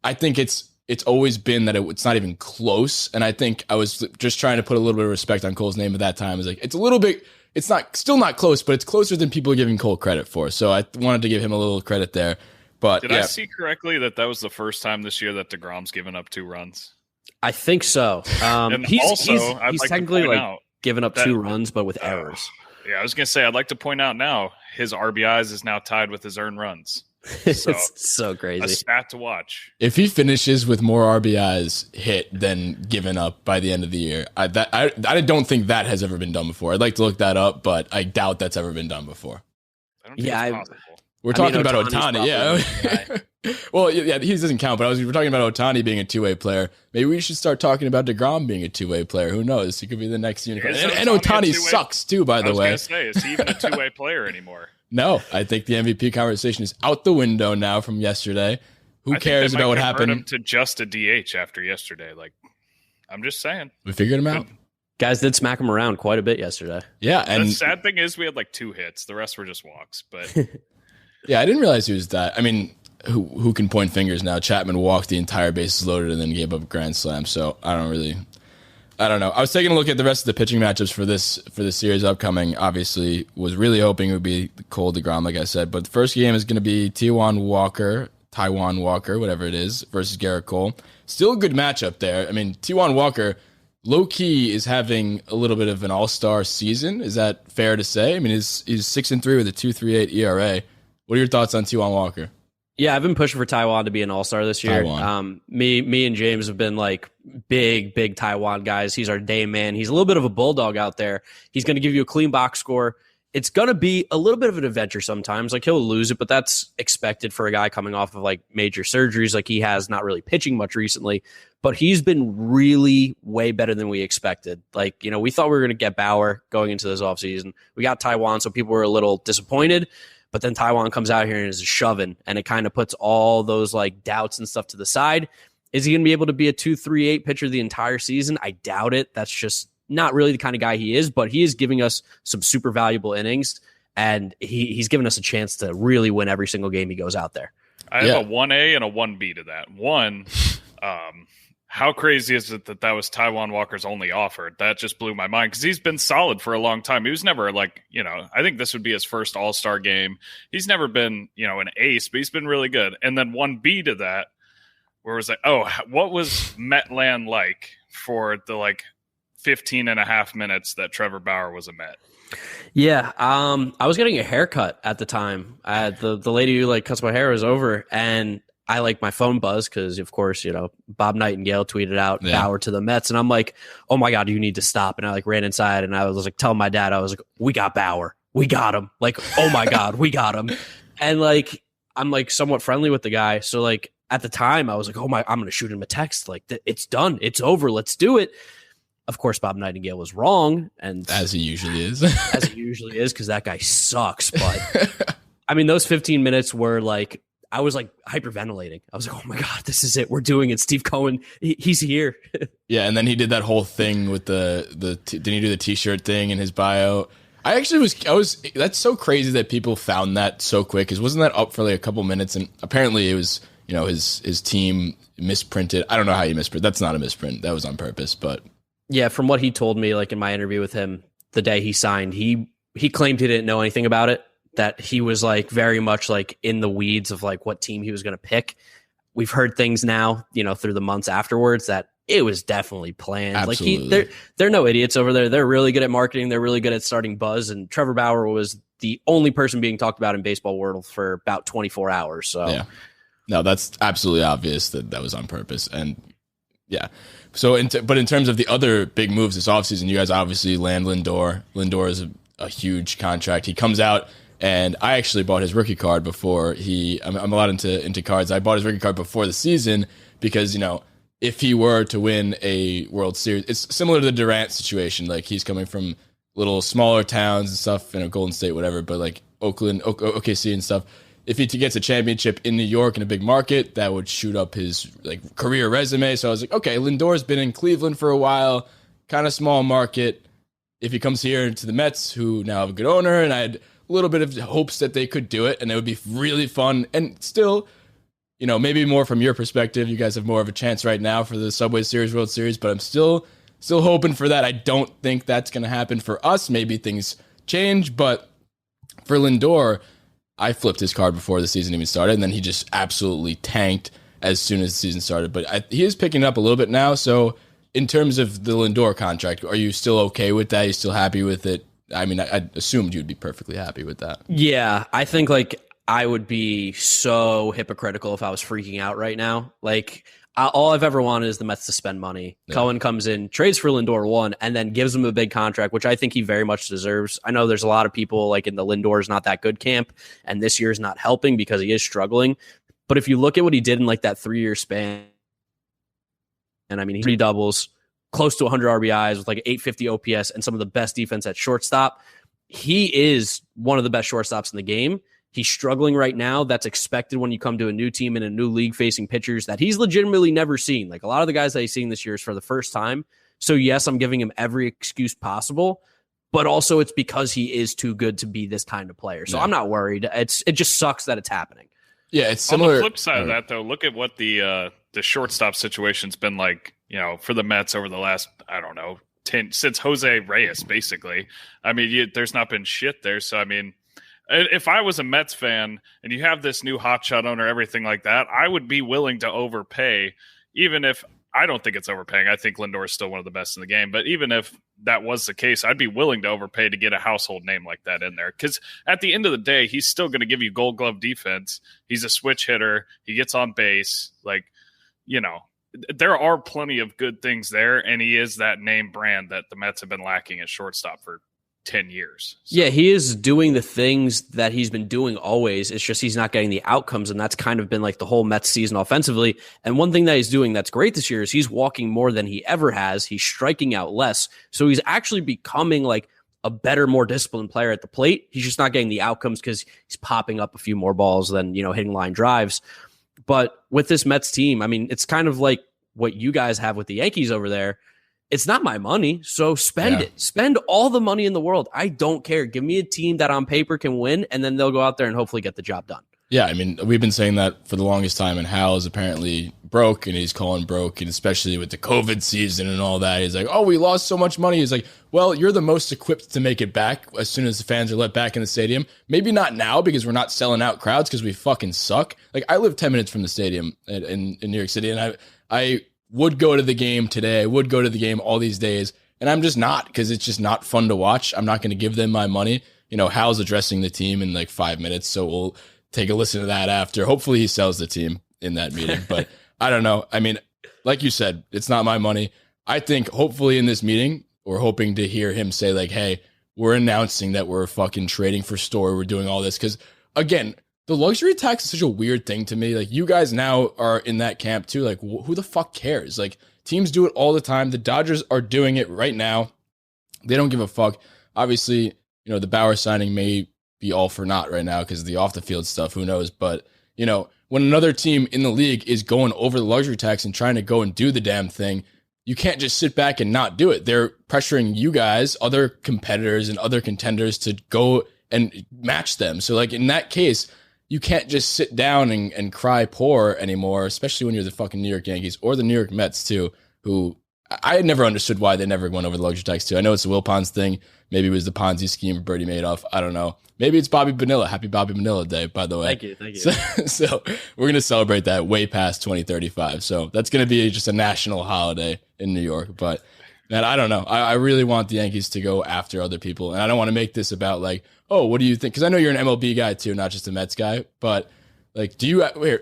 I think it's always been that it's not even close. And I think I was just trying to put a little bit of respect on Cole's name at that time. It's a little bit. It's still not close, but it's closer than people are giving Cole credit for. So I wanted to give him a little credit there. But did I see correctly that was the first time this year that DeGrom's given up 2 runs? I think so. And he's also, I'd he's like technically to point out given up 2 runs, but with errors. Yeah, I was going to say, I'd like to point out now, his RBIs is now tied with his earned runs. So, it's so crazy. A stat to watch. If he finishes with more RBIs hit than given up by the end of the year, I don't think that has ever been done before. I'd like to look that up, but I doubt that's ever been done before. I don't think it's possible. We're talking about Ohtani, yeah. Well, yeah, he doesn't count, but we're talking about Ohtani being a two-way player. Maybe we should start talking about DeGrom being a two-way player. Who knows? He could be the next unicorn. And Ohtani sucks, too, by the way. I was going to say, is he even a two-way player anymore? No, I think the MVP conversation is out the window now from yesterday. Who cares about what happened? Him to just a DH after yesterday. Like, I'm just saying. We figured him out. Guys did smack him around quite a bit yesterday. Yeah, and the sad thing is we had like 2 hits. The rest were just walks. But yeah, I didn't realize he was that. I mean, who can point fingers now? Chapman walked the entire bases loaded and then gave up a grand slam. So I don't know. I was taking a look at the rest of the pitching matchups for this series upcoming. Obviously, was really hoping it would be Cole DeGrom, like I said. But the first game is going to be Taijuan Walker, whatever it is, versus Garrett Cole. Still a good matchup there. I mean, Taijuan Walker, low key, is having a little bit of an all-star season. Is that fair to say? I mean, he's 6-3 with a 2.38 ERA. What are your thoughts on Taijuan Walker? Yeah, I've been pushing for Taijuan to be an all-star this year. Me and James have been like big Taijuan guys. He's our day man. He's a little bit of a bulldog out there. He's going to give you a clean box score. It's going to be a little bit of an adventure sometimes. Like, he'll lose it, but that's expected for a guy coming off of like major surgeries. Like, he has not really pitching much recently, but he's been really way better than we expected. Like, you know, we thought we were going to get Bauer going into this offseason. We got Taijuan, so people were a little disappointed. But then Taijuan comes out here and is shoving, and it kind of puts all those like doubts and stuff to the side. Is he going to be able to be a 2.38 pitcher the entire season? I doubt it. That's just not really the kind of guy he is, but he is giving us some super valuable innings, and he's given us a chance to really win every single game he goes out there. I have a 1A and a 1B to that. One, how crazy is it that was Taijuan Walker's only offer? That just blew my mind because he's been solid for a long time. He was never like, you know, I think this would be his first all-star game. He's never been, you know, an ace, but he's been really good. And then 1B to that, where it was like, oh, what was Metland like for the like 15 and a half minutes that Trevor Bauer was a Met? Yeah, I was getting a haircut at the time. The lady who like cuts my hair was over, and I like my phone buzz because, of course, you know, Bob Nightingale tweeted out Bauer to the Mets, and I'm like, oh my God, you need to stop. And I like ran inside and I was like telling my dad, I was like, we got Bauer, we got him. Like, oh my God, we got him. And like, I'm like somewhat friendly with the guy, so like at the time I was like, oh my, I'm gonna shoot him a text like, it's done, it's over, let's do it. Of course, Bob Nightingale was wrong, and as he usually is, because that guy sucks. But I mean, those 15 minutes were like, I was like hyperventilating. I was like, oh my God, this is it. We're doing it. Steve Cohen, he's here. Yeah, and then he did that whole thing with didn't he do the t-shirt thing in his bio? I was that's so crazy that people found that so quick, because wasn't that up for like a couple minutes? And apparently it was, you know, his team misprinted. I don't know how you misprint. That's not a misprint. That was on purpose, but. Yeah, from what he told me, like in my interview with him the day he signed, he claimed he didn't know anything about it, that he was like very much like in the weeds of like what team he was going to pick. We've heard things now, you know, through the months afterwards that it was definitely planned. Absolutely. Like they're no idiots over there. They're really good at marketing. They're really good at starting buzz. And Trevor Bauer was the only person being talked about in baseball world for about 24 hours. So yeah, no, that's absolutely obvious that was on purpose. And yeah. So, but in terms of the other big moves this offseason, you guys obviously land Lindor. Lindor is a huge contract. He comes out, and I actually bought his rookie card before I'm a lot into cards. I bought his rookie card before the season because, you know, if he were to win a World Series, it's similar to the Durant situation. Like, he's coming from little smaller towns and stuff, you know, Golden State, whatever, but like Oakland, OKC and stuff. If he gets a championship in New York in a big market, that would shoot up his like career resume. So I was like, okay, Lindor's been in Cleveland for a while, kind of small market. If he comes here to the Mets, who now have a good owner, and I had a little bit of hopes that they could do it, and it would be really fun. And still, you know, maybe more from your perspective, you guys have more of a chance right now for the Subway Series, World Series, but I'm still hoping for that. I don't think that's going to happen for us. Maybe things change, but for Lindor, I flipped his card before the season even started, and then he just absolutely tanked as soon as the season started. But he is picking up a little bit now. So in terms of the Lindor contract, are you still okay with that? Are you still happy with it? I mean, I assumed you'd be perfectly happy with that. Yeah, I think like I would be so hypocritical if I was freaking out right now. Like all I've ever wanted is the Mets to spend money. Yeah. Cohen comes in, trades for Lindor one, and then gives him a big contract, which I think he very much deserves. I know there's a lot of people like in the Lindor's not that good camp, and this year's not helping because he is struggling. But if you look at what he did in like that 3-year span, and I mean, he's 3 doubles, close to 100 RBIs with like 850 OPS and some of the best defense at shortstop. He is one of the best shortstops in the game. He's struggling right now. That's expected when you come to a new team in a new league facing pitchers that he's legitimately never seen. Like a lot of the guys that he's seen this year is for the first time. So yes, I'm giving him every excuse possible, but also it's because he is too good to be this kind of player. So I'm not worried. It just sucks that it's happening. Yeah, it's similar. On the flip side of that, though, look at what the shortstop situation's been like, for the Mets over the last, I don't know, since Jose Reyes, basically. I mean, there's not been shit there. So, I mean, if I was a Mets fan and you have this new hotshot owner, everything like that, I would be willing to overpay, even if I don't think it's overpaying. I think Lindor is still one of the best in the game. But even if that was the case, I'd be willing to overpay to get a household name like that in there. Because at the end of the day, he's still going to give you gold glove defense. He's a switch hitter. He gets on base. Like, there are plenty of good things there. And he is that name brand that the Mets have been lacking at shortstop for 10 years. So. Yeah, he is doing the things that he's been doing always. It's just he's not getting the outcomes, and that's kind of been like the whole Mets season offensively. And one thing that he's doing that's great this year is he's walking more than he ever has. He's striking out less. So he's actually becoming like a better, more disciplined player at the plate. He's just not getting the outcomes because he's popping up a few more balls than, hitting line drives. But with this Mets team, I mean, it's kind of like what you guys have with the Yankees over there. It's not my money, so spend it. Spend all the money in the world. I don't care. Give me a team that on paper can win, and then they'll go out there and hopefully get the job done. Yeah, I mean, we've been saying that for the longest time, and Hal is apparently broke, and he's calling broke, and especially with the COVID season and all that. He's like, oh, we lost so much money. He's like, well, you're the most equipped to make it back as soon as the fans are let back in the stadium. Maybe not now because we're not selling out crowds because we fucking suck. Like, I live 10 minutes from the stadium in New York City, and I would go to the game today. I would go to the game all these days, and I'm just not because it's just not fun to watch. I'm not going to give them my money. Hal's addressing the team in like 5 minutes, so we'll take a listen to that after. Hopefully he sells the team in that meeting, but I don't know. I mean, like you said, it's not my money. I think hopefully in this meeting, we're hoping to hear him say like, hey, we're announcing that we're fucking trading for Story. We're doing all this because, again, the luxury tax is such a weird thing to me. Like, you guys now are in that camp too. Like, who the fuck cares? Like, teams do it all the time. The Dodgers are doing it right now. They don't give a fuck. Obviously, the Bauer signing may be all for naught right now because of the off the field stuff. Who knows? But, when another team in the league is going over the luxury tax and trying to go and do the damn thing, you can't just sit back and not do it. They're pressuring you guys, other competitors and other contenders to go and match them. So, like, in that case, you can't just sit down and cry poor anymore, especially when you're the fucking New York Yankees or the New York Mets too, who I had never understood why they never went over the luxury tax too. I know it's the Will Ponds thing. Maybe it was the Ponzi scheme Bertie Madoff. I don't know. Maybe it's Bobby Bonilla. Happy Bobby Bonilla Day, by the way. Thank you. So we're going to celebrate that way past 2035. So that's going to be just a national holiday in New York. But man, I don't know. I really want the Yankees to go after other people. And I don't want to make this about like, oh, what do you think? Because I know you're an MLB guy too, not just a Mets guy. But like,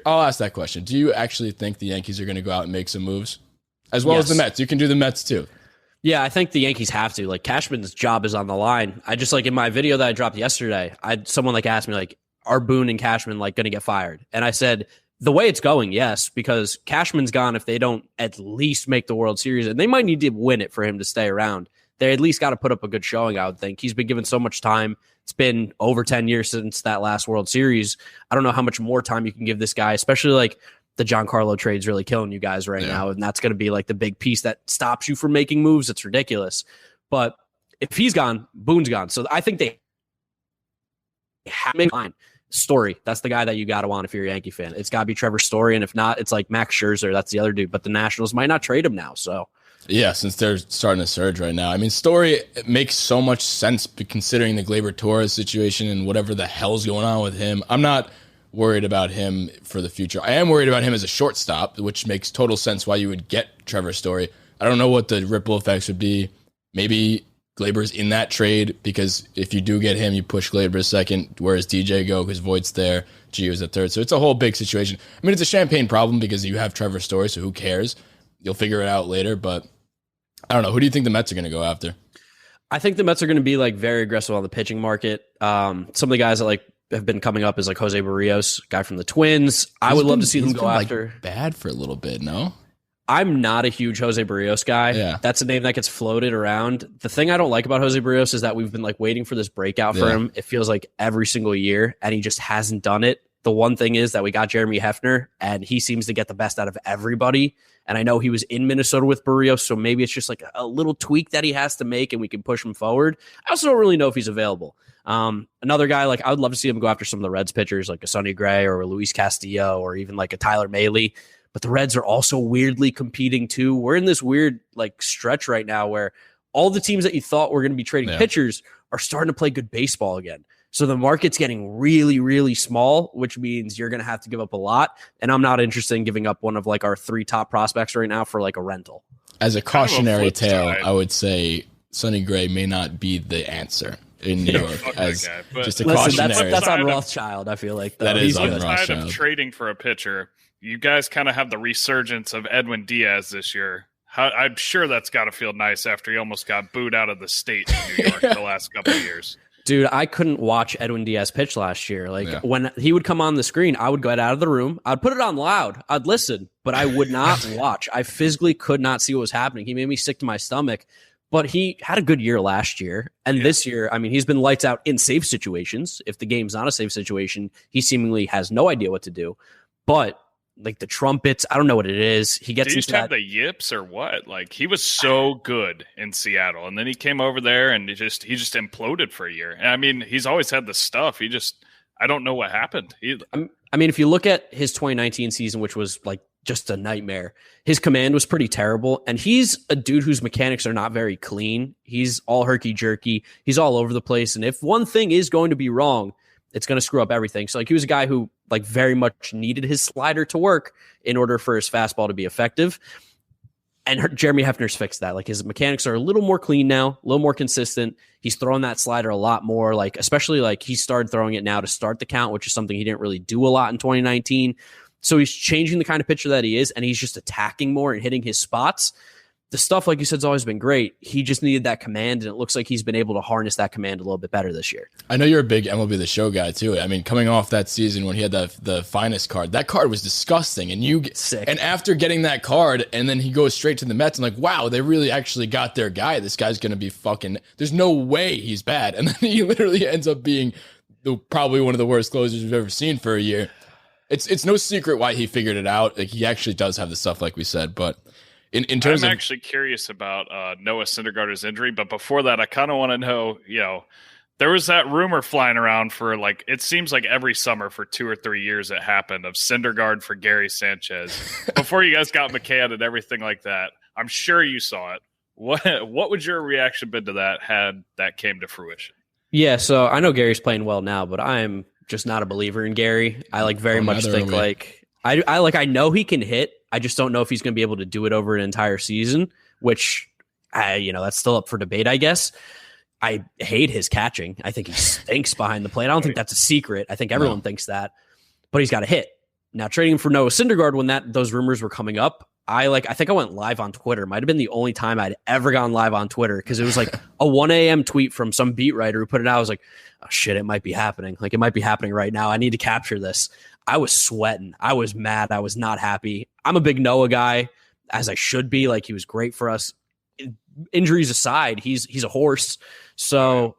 I'll ask that question. Do you actually think the Yankees are going to go out and make some moves? As well as the Mets. You can do the Mets too. Yeah, I think the Yankees have to. Like, Cashman's job is on the line. I just, like, in my video that I dropped yesterday, someone like asked me, like, are Boone and Cashman like going to get fired? And I said, the way it's going, yes, because Cashman's gone if they don't at least make the World Series, and they might need to win it for him to stay around. They at least got to put up a good showing, I would think. He's been given so much time. It's been over 10 years since that last World Series. I don't know how much more time you can give this guy, especially like the Giancarlo trade's really killing you guys right now. And that's going to be like the big piece that stops you from making moves. It's ridiculous. But if he's gone, Boone's gone. So I think they have to make line. Story. That's the guy that you got to want if you're a Yankee fan. It's got to be Trevor Story. And if not, it's like Max Scherzer. That's the other dude. But the Nationals might not trade him now. So yeah, since they're starting to surge right now. I mean, Story makes so much sense considering the Gleyber Torres situation and whatever the hell's going on with him. I'm not worried about him for the future. I am worried about him as a shortstop, which makes total sense why you would get Trevor Story. I don't know what the ripple effects would be. Maybe Glaber's in that trade, because if you do get him, you push Glaber second. Where does DJ go? Because Voigt's there. Gio's at third. So it's a whole big situation. I mean, it's a champagne problem because you have Trevor Story, so who cares? You'll figure it out later. But I don't know. Who do you think the Mets are going to go after? I think the Mets are going to be like very aggressive on the pitching market. Some of the guys that like have been coming up is like Jose Barrios, guy from the Twins. I would love to see them go after. Bad for a little bit, no? I'm not a huge Jose Barrios guy. Yeah. That's a name that gets floated around. The thing I don't like about Jose Barrios is that we've been like waiting for this breakout for him. It feels like every single year, and he just hasn't done it. The one thing is that we got Jeremy Hefner, and he seems to get the best out of everybody. And I know he was in Minnesota with Barrios, so maybe it's just like a little tweak that he has to make, and we can push him forward. I also don't really know if he's available. Another guy, like I would love to see him go after some of the Reds pitchers, like a Sonny Gray or a Luis Castillo or even like a Tyler Mahle. But the Reds are also weirdly competing too. We're in this weird like stretch right now where all the teams that you thought were going to be trading pitchers are starting to play good baseball again. So the market's getting really, really small, which means you're going to have to give up a lot. And I'm not interested in giving up one of like our 3 top prospects right now for like a rental. As a cautionary tale, I would say Sonny Gray may not be the answer in New York. As just a cautionary. That's on Rothschild, I feel like. Though. That is on Rothschild. Rothschild. Of trading for a pitcher, you guys kind of have the resurgence of Edwin Diaz this year. I'm sure that's got to feel nice after he almost got booed out of the state in New York the last couple of years. Dude, I couldn't watch Edwin Diaz pitch last year. Like when he would come on the screen, I would get out of the room. I'd put it on loud. I'd listen, but I would not watch. I physically could not see what was happening. He made me sick to my stomach. But he had a good year last year. And this year, I mean, he's been lights out in safe situations. If the game's not a safe situation, he seemingly has no idea what to do. But like the trumpets, I don't know what it is. He gets into have the yips or what? Like he was so good in Seattle, and then he came over there and he just imploded for a year. And I mean, he's always had the stuff. I don't know what happened. I mean, if you look at his 2019 season, which was like just a nightmare, his command was pretty terrible. And he's a dude whose mechanics are not very clean. He's all herky jerky. He's all over the place. And if one thing is going to be wrong, it's going to screw up everything. So like he was a guy who like very much needed his slider to work in order for his fastball to be effective. And Jeremy Hefner's fixed that. Like his mechanics are a little more clean now, a little more consistent. He's throwing that slider a lot more, like especially like he started throwing it now to start the count, which is something he didn't really do a lot in 2019. So he's changing the kind of pitcher that he is, and he's just attacking more and hitting his spots. The stuff, like you said, has always been great. He just needed that command, and it looks like he's been able to harness that command a little bit better this year. I know you're a big MLB The Show guy, too. I mean, coming off that season when he had the finest card, that card was disgusting. And sick. And after getting that card, and then he goes straight to the Mets, and like, wow, they really actually got their guy. This guy's going to be fucking, there's no way he's bad. And then he literally ends up being probably one of the worst closers we've ever seen for a year. It's no secret why he figured it out. Like he actually does have the stuff, like we said, but in terms I'm of actually curious about Noah Syndergaard's injury, but before that, I kind of want to know, there was that rumor flying around for like, it seems like every summer for 2 or 3 years it happened of Syndergaard for Gary Sanchez. Before you guys got McCann and everything like that, I'm sure you saw it. What would your reaction been to that had that came to fruition? Yeah, so I know Gary's playing well now, but I'm just not a believer in Gary. I like very much think like I know he can hit. I just don't know if he's going to be able to do it over an entire season, which that's still up for debate, I guess. I hate his catching. I think he stinks behind the plate. I don't think that's a secret. I think everyone thinks that, but he's got to hit. Now trading him for Noah Syndergaard when those rumors were coming up, I think I went live on Twitter. Might have been the only time I'd ever gone live on Twitter because it was like a 1 a.m. tweet from some beat writer who put it out. I was like, oh shit, it might be happening. Like it might be happening right now. I need to capture this. I was sweating. I was mad. I was not happy. I'm a big Noah guy, as I should be. Like he was great for us. Injuries aside, he's a horse. So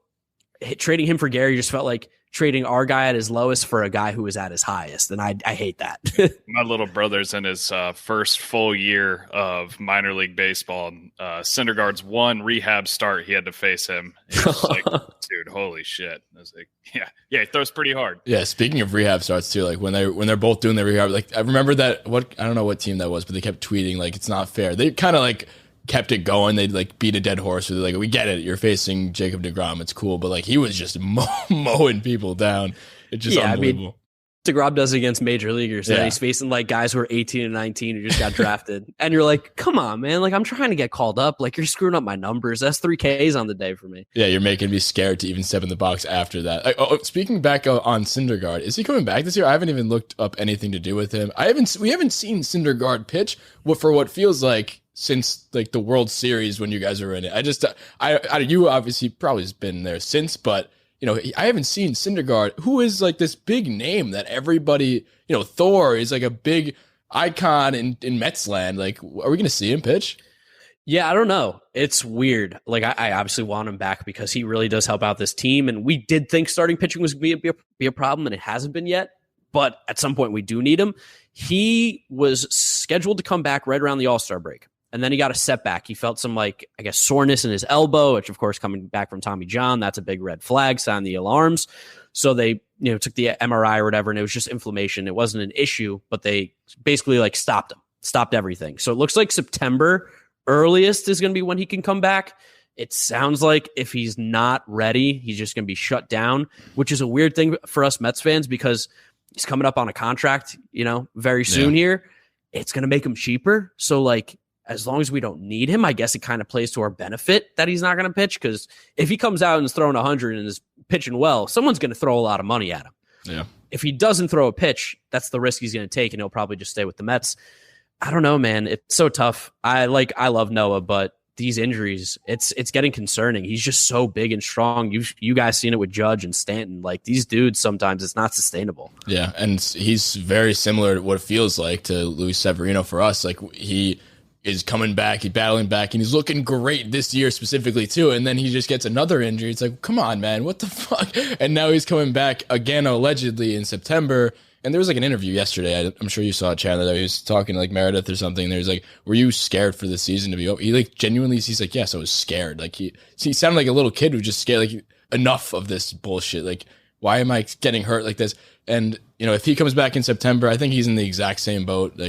trading him for Gary just felt like trading our guy at his lowest for a guy who was at his highest. And I hate that. My little brother's in his first full year of minor league baseball. Syndergaard's one rehab start, he had to face him. He was like, dude, holy shit. I was like, yeah, he throws pretty hard. Yeah, speaking of rehab starts too, like when they're both doing their rehab, like I remember that I don't know what team that was, but they kept tweeting like it's not fair. They kind of like kept it going. They'd like beat a dead horse. They're like, we get it. You're facing Jacob deGrom. It's cool. But like he was just mowing people down. It's just unbelievable. I mean, DeGrom does it against major leaguers. And he's facing like guys who are 18 and 19 who just got drafted. And you're like, come on, man. Like, I'm trying to get called up. Like, you're screwing up my numbers. That's 3 Ks on the day for me. Yeah, you're making me scared to even step in the box after that. Speaking back on Syndergaard, is he coming back this year? I haven't even looked up anything to do with him. We haven't seen Syndergaard pitch for what feels like since like the World Series when you guys were in it. You obviously probably has been there since, but I haven't seen Syndergaard, who is like this big name that everybody, Thor is like a big icon in Mets land. Like, are we going to see him pitch? Yeah, I don't know. It's weird. Like, I obviously want him back because he really does help out this team. And we did think starting pitching was going to be a problem, and it hasn't been yet. But at some point, we do need him. He was scheduled to come back right around the All-Star break. And then he got a setback. He felt some, soreness in his elbow, which, of course, coming back from Tommy John, that's a big red flag, sound the alarms. So they, took the MRI or whatever, and it was just inflammation. It wasn't an issue, but they basically, stopped everything. So it looks like September earliest is going to be when he can come back. It sounds like if he's not ready, he's just going to be shut down, which is a weird thing for us Mets fans because he's coming up on a contract, very soon here. It's going to make him cheaper. So, as long as we don't need him, I guess it kind of plays to our benefit that he's not going to pitch, because if he comes out and is throwing 100 and is pitching well, someone's going to throw a lot of money at him. Yeah. If he doesn't throw a pitch, that's the risk he's going to take, and he'll probably just stay with the Mets. I don't know, man. It's so tough. I love Noah, but these injuries, it's getting concerning. He's just so big and strong. You guys seen it with Judge and Stanton. Like, these dudes, sometimes it's not sustainable. Yeah, and he's very similar to what it feels like to Luis Severino for us. Like, he is coming back, he's battling back, and he's looking great this year specifically too, and then he just gets another injury. It's like, come on, man, what the fuck? And now he's coming back again, allegedly in September. And there was an interview yesterday, I'm sure you saw it, Chandler, that he was talking to Meredith or something, and there's were you scared for the season to be over? He genuinely, he's like, yes, I was scared. He sounded like a little kid who just scared, enough of this bullshit. Why am I getting hurt like this? And if he comes back in September, I think he's in the exact same boat.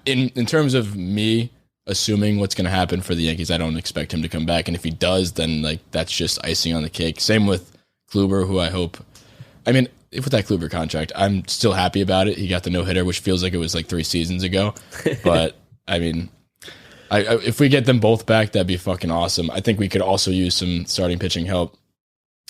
In terms of me assuming what's going to happen for the Yankees, I don't expect him to come back. And if he does, then that's just icing on the cake. Same with Kluber, who I hope. I mean, with that Kluber contract, I'm still happy about it. He got the no-hitter, which feels like it was 3 seasons ago. But I mean, if we get them both back, that'd be fucking awesome. I think we could also use some starting pitching help.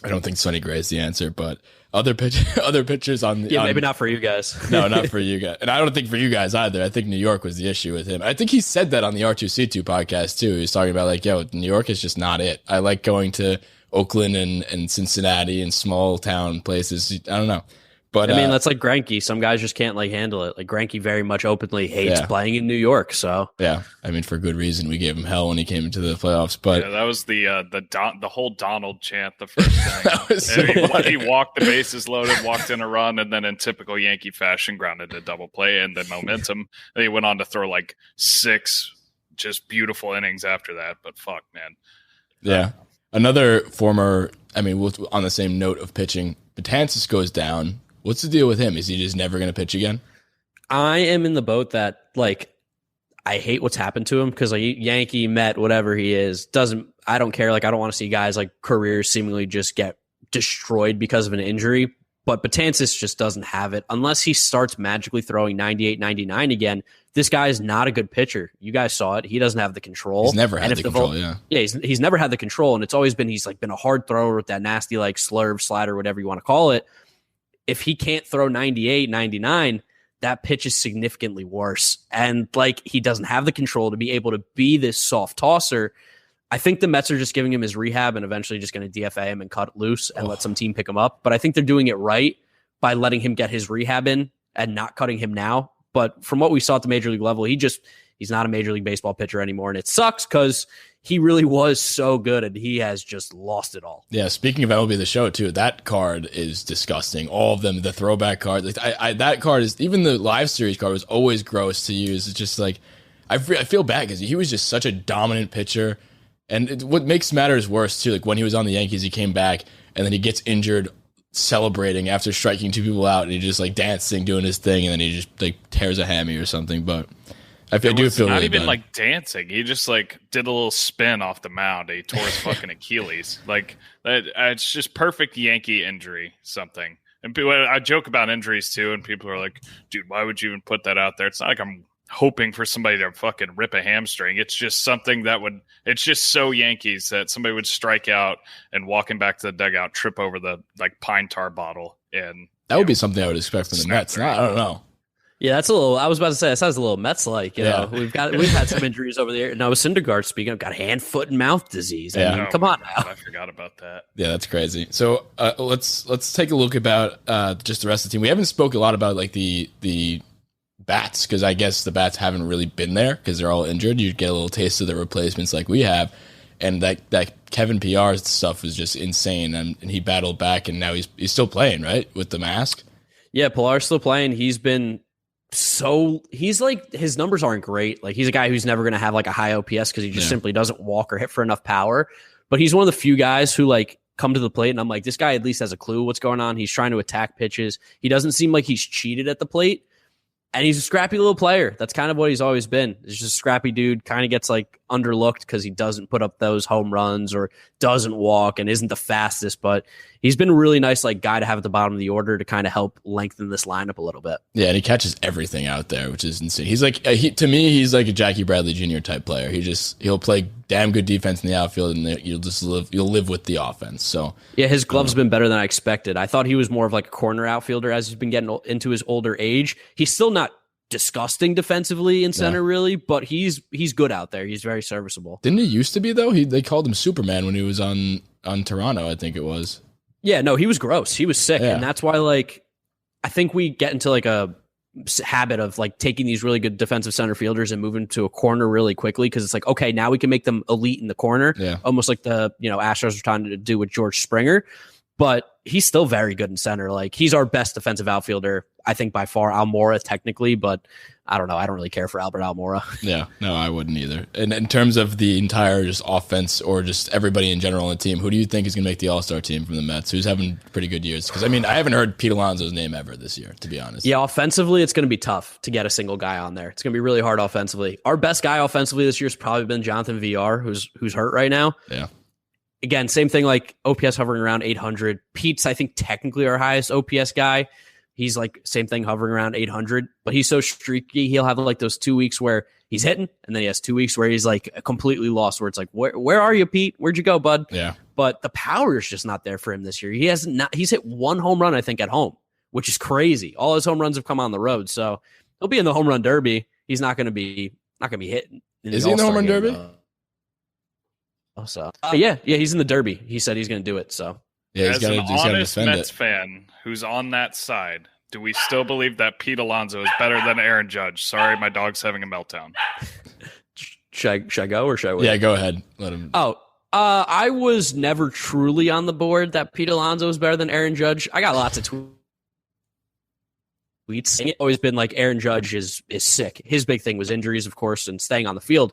I don't think Sonny Gray is the answer, but other pitchers maybe not for you guys. No, not for you guys. And I don't think for you guys either. I think New York was the issue with him. I think he said that on the R2C2 podcast too. He was talking about New York is just not it. I like going to Oakland and Cincinnati and small town places. I don't know. But I mean, that's like Greinke. Some guys just can't handle it. Greinke very much openly hates playing in New York. So yeah, I mean, for good reason. We gave him hell when he came into the playoffs. But that was the whole Donald chant the first thing. He walked the bases loaded, walked in a run, and then in typical Yankee fashion, grounded a double play and then momentum. And he went on to throw 6 just beautiful innings after that. But fuck, man. Yeah, another former. I mean, on the same note of pitching, Betances goes down. What's the deal with him? Is he just never going to pitch again? I am in the boat that, I hate what's happened to him because, Yankee, Met, whatever he is, I don't care. I don't want to see guys, careers seemingly just get destroyed because of an injury. But Betances just doesn't have it. Unless he starts magically throwing 98, 99 again, this guy is not a good pitcher. You guys saw it. He doesn't have the control. He's never had the control, yeah. Yeah, he's never had the control, and it's always been, he's been a hard thrower with that nasty, slurve, slider, whatever you want to call it. If he can't throw 98, 99, that pitch is significantly worse. And he doesn't have the control to be able to be this soft tosser. I think the Mets are just giving him his rehab and eventually just going to DFA him and cut loose and let some team pick him up. But I think they're doing it right by letting him get his rehab in and not cutting him now. But from what we saw at the major league level, he's not a Major League Baseball pitcher anymore. And it sucks because he really was so good and he has just lost it all. Yeah, speaking of MLB The Show, too, that card is disgusting. All of them, the throwback card. That card is, even the live series card was always gross to use. It's just I feel bad because he was just such a dominant pitcher. And what makes matters worse, too, when he was on the Yankees, he came back and then he gets injured celebrating after striking 2 people out and he just dancing, doing his thing, and then he just tears a hammy or something. But I do feel not really even bad. Dancing. He just did a little spin off the mound. He tore his fucking Achilles. It's just perfect Yankee injury. Something. And I joke about injuries too, and people are like, dude, why would you even put that out there? It's not like I'm hoping for somebody to fucking rip a hamstring. It's just something it's just so Yankees that somebody would strike out and walking back to the dugout, trip over the pine tar bottle. And that would be something I would expect from the Mets. I don't know. Yeah, that's a little. I was about to say that sounds a little Mets-like. You know, we've had some injuries over there. Noah Syndergaard, speaking of, got hand, foot, and mouth disease. I mean, come on now. I forgot about that. Yeah, that's crazy. So let's take a look about just the rest of the team. We haven't spoke a lot about like the bats, because I guess the bats haven't really been there because they're all injured. You get a little taste of the replacements like we have, and that Kevin PR's stuff was just insane. And he battled back, and now he's still playing, right, with the mask. Yeah, Pilar's still playing. He's like, his numbers aren't great. Like, he's a guy who's never going to have like a high OPS because he just simply doesn't walk or hit for enough power. But he's one of the few guys who like come to the plate, and I'm like, this guy at least has a clue what's going on. He's trying to attack pitches. He doesn't seem like he's cheated at the plate. And he's a scrappy little player. That's kind of what he's always been. He's just a scrappy dude, kind of gets like underlooked because he doesn't put up those home runs or doesn't walk and isn't the fastest. But he's been a really nice like guy to have at the bottom of the order to kind of help lengthen this lineup a little bit. Yeah, and he catches everything out there, which is insane. He's like, to me, he's like a Jackie Bradley Jr. type player. He'll play damn good defense in the outfield, and you'll live with the offense. So yeah, his glove's been better than I expected. I thought he was more of like a corner outfielder as he's been getting into his older age. He's still not disgusting defensively in center, really, but he's good out there. He's very serviceable. Didn't he used to be though? They called him Superman when he was on Toronto, I think it was. Yeah, no, he was gross. He was sick, and that's why like I think we get into like a habit of like taking these really good defensive center fielders and moving to a corner really quickly, because it's like, okay, now we can make them elite in the corner, almost like the Astros are trying to do with George Springer. But he's still very good in center. Like, he's our best defensive outfielder, I think, by far. Almora, technically, but I don't know. I don't really care for Albert Almora. Yeah, no, I wouldn't either. And in terms of the entire just offense or just everybody in general on the team, who do you think is going to make the All-Star team from the Mets? Who's having pretty good years? Because, I mean, I haven't heard Pete Alonso's name ever this year, to be honest. Yeah, offensively, it's going to be tough to get a single guy on there. It's going to be really hard offensively. Our best guy offensively this year has probably been Jonathan VR, who's hurt right now. Yeah. Again, same thing, like OPS hovering around 800. Pete's, I think, technically our highest OPS guy. He's like same thing, hovering around 800, but he's so streaky. He'll have like those 2 weeks where he's hitting, and then he has 2 weeks where he's like completely lost, where it's like, where are you, Pete? Where'd you go, bud? Yeah. But the power is just not there for him this year. He's hit one home run, I think, at home, which is crazy. All his home runs have come on the road. So he'll be in the home run derby. He's not going to be hitting. Is he in the home run derby? Yeah, he's in the derby. He said he's going to do it. So yeah, as an honest Mets fan who's on that side, do we still believe that Pete Alonso is better than Aaron Judge? Sorry, my dog's having a meltdown. Should I go or should I wait? Yeah, go ahead. Let him. I was never truly on the board that Pete Alonso is better than Aaron Judge. I got lots of tweets. It's always been like Aaron Judge is sick. His big thing was injuries, of course, and staying on the field.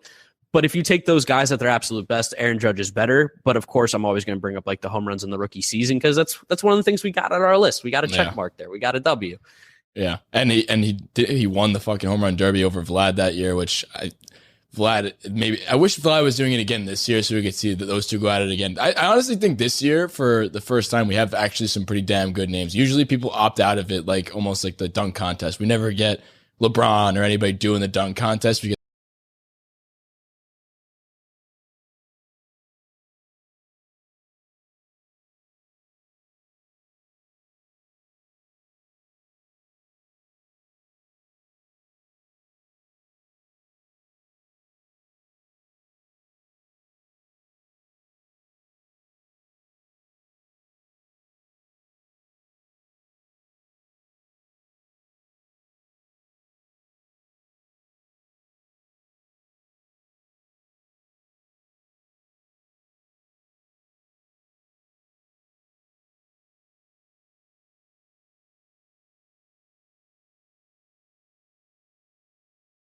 But if you take those guys at their absolute best, Aaron Judge is better. But of course, I'm always going to bring up like the home runs in the rookie season, because that's one of the things we got on our list. We got a check mark there. We got a W. Yeah, and he won the fucking home run derby over Vlad that year, which I wish Vlad was doing it again this year so we could see those two go at it again. I honestly think this year, for the first time, we have actually some pretty damn good names. Usually people opt out of it, like almost like the dunk contest. We never get LeBron or anybody doing the dunk contest because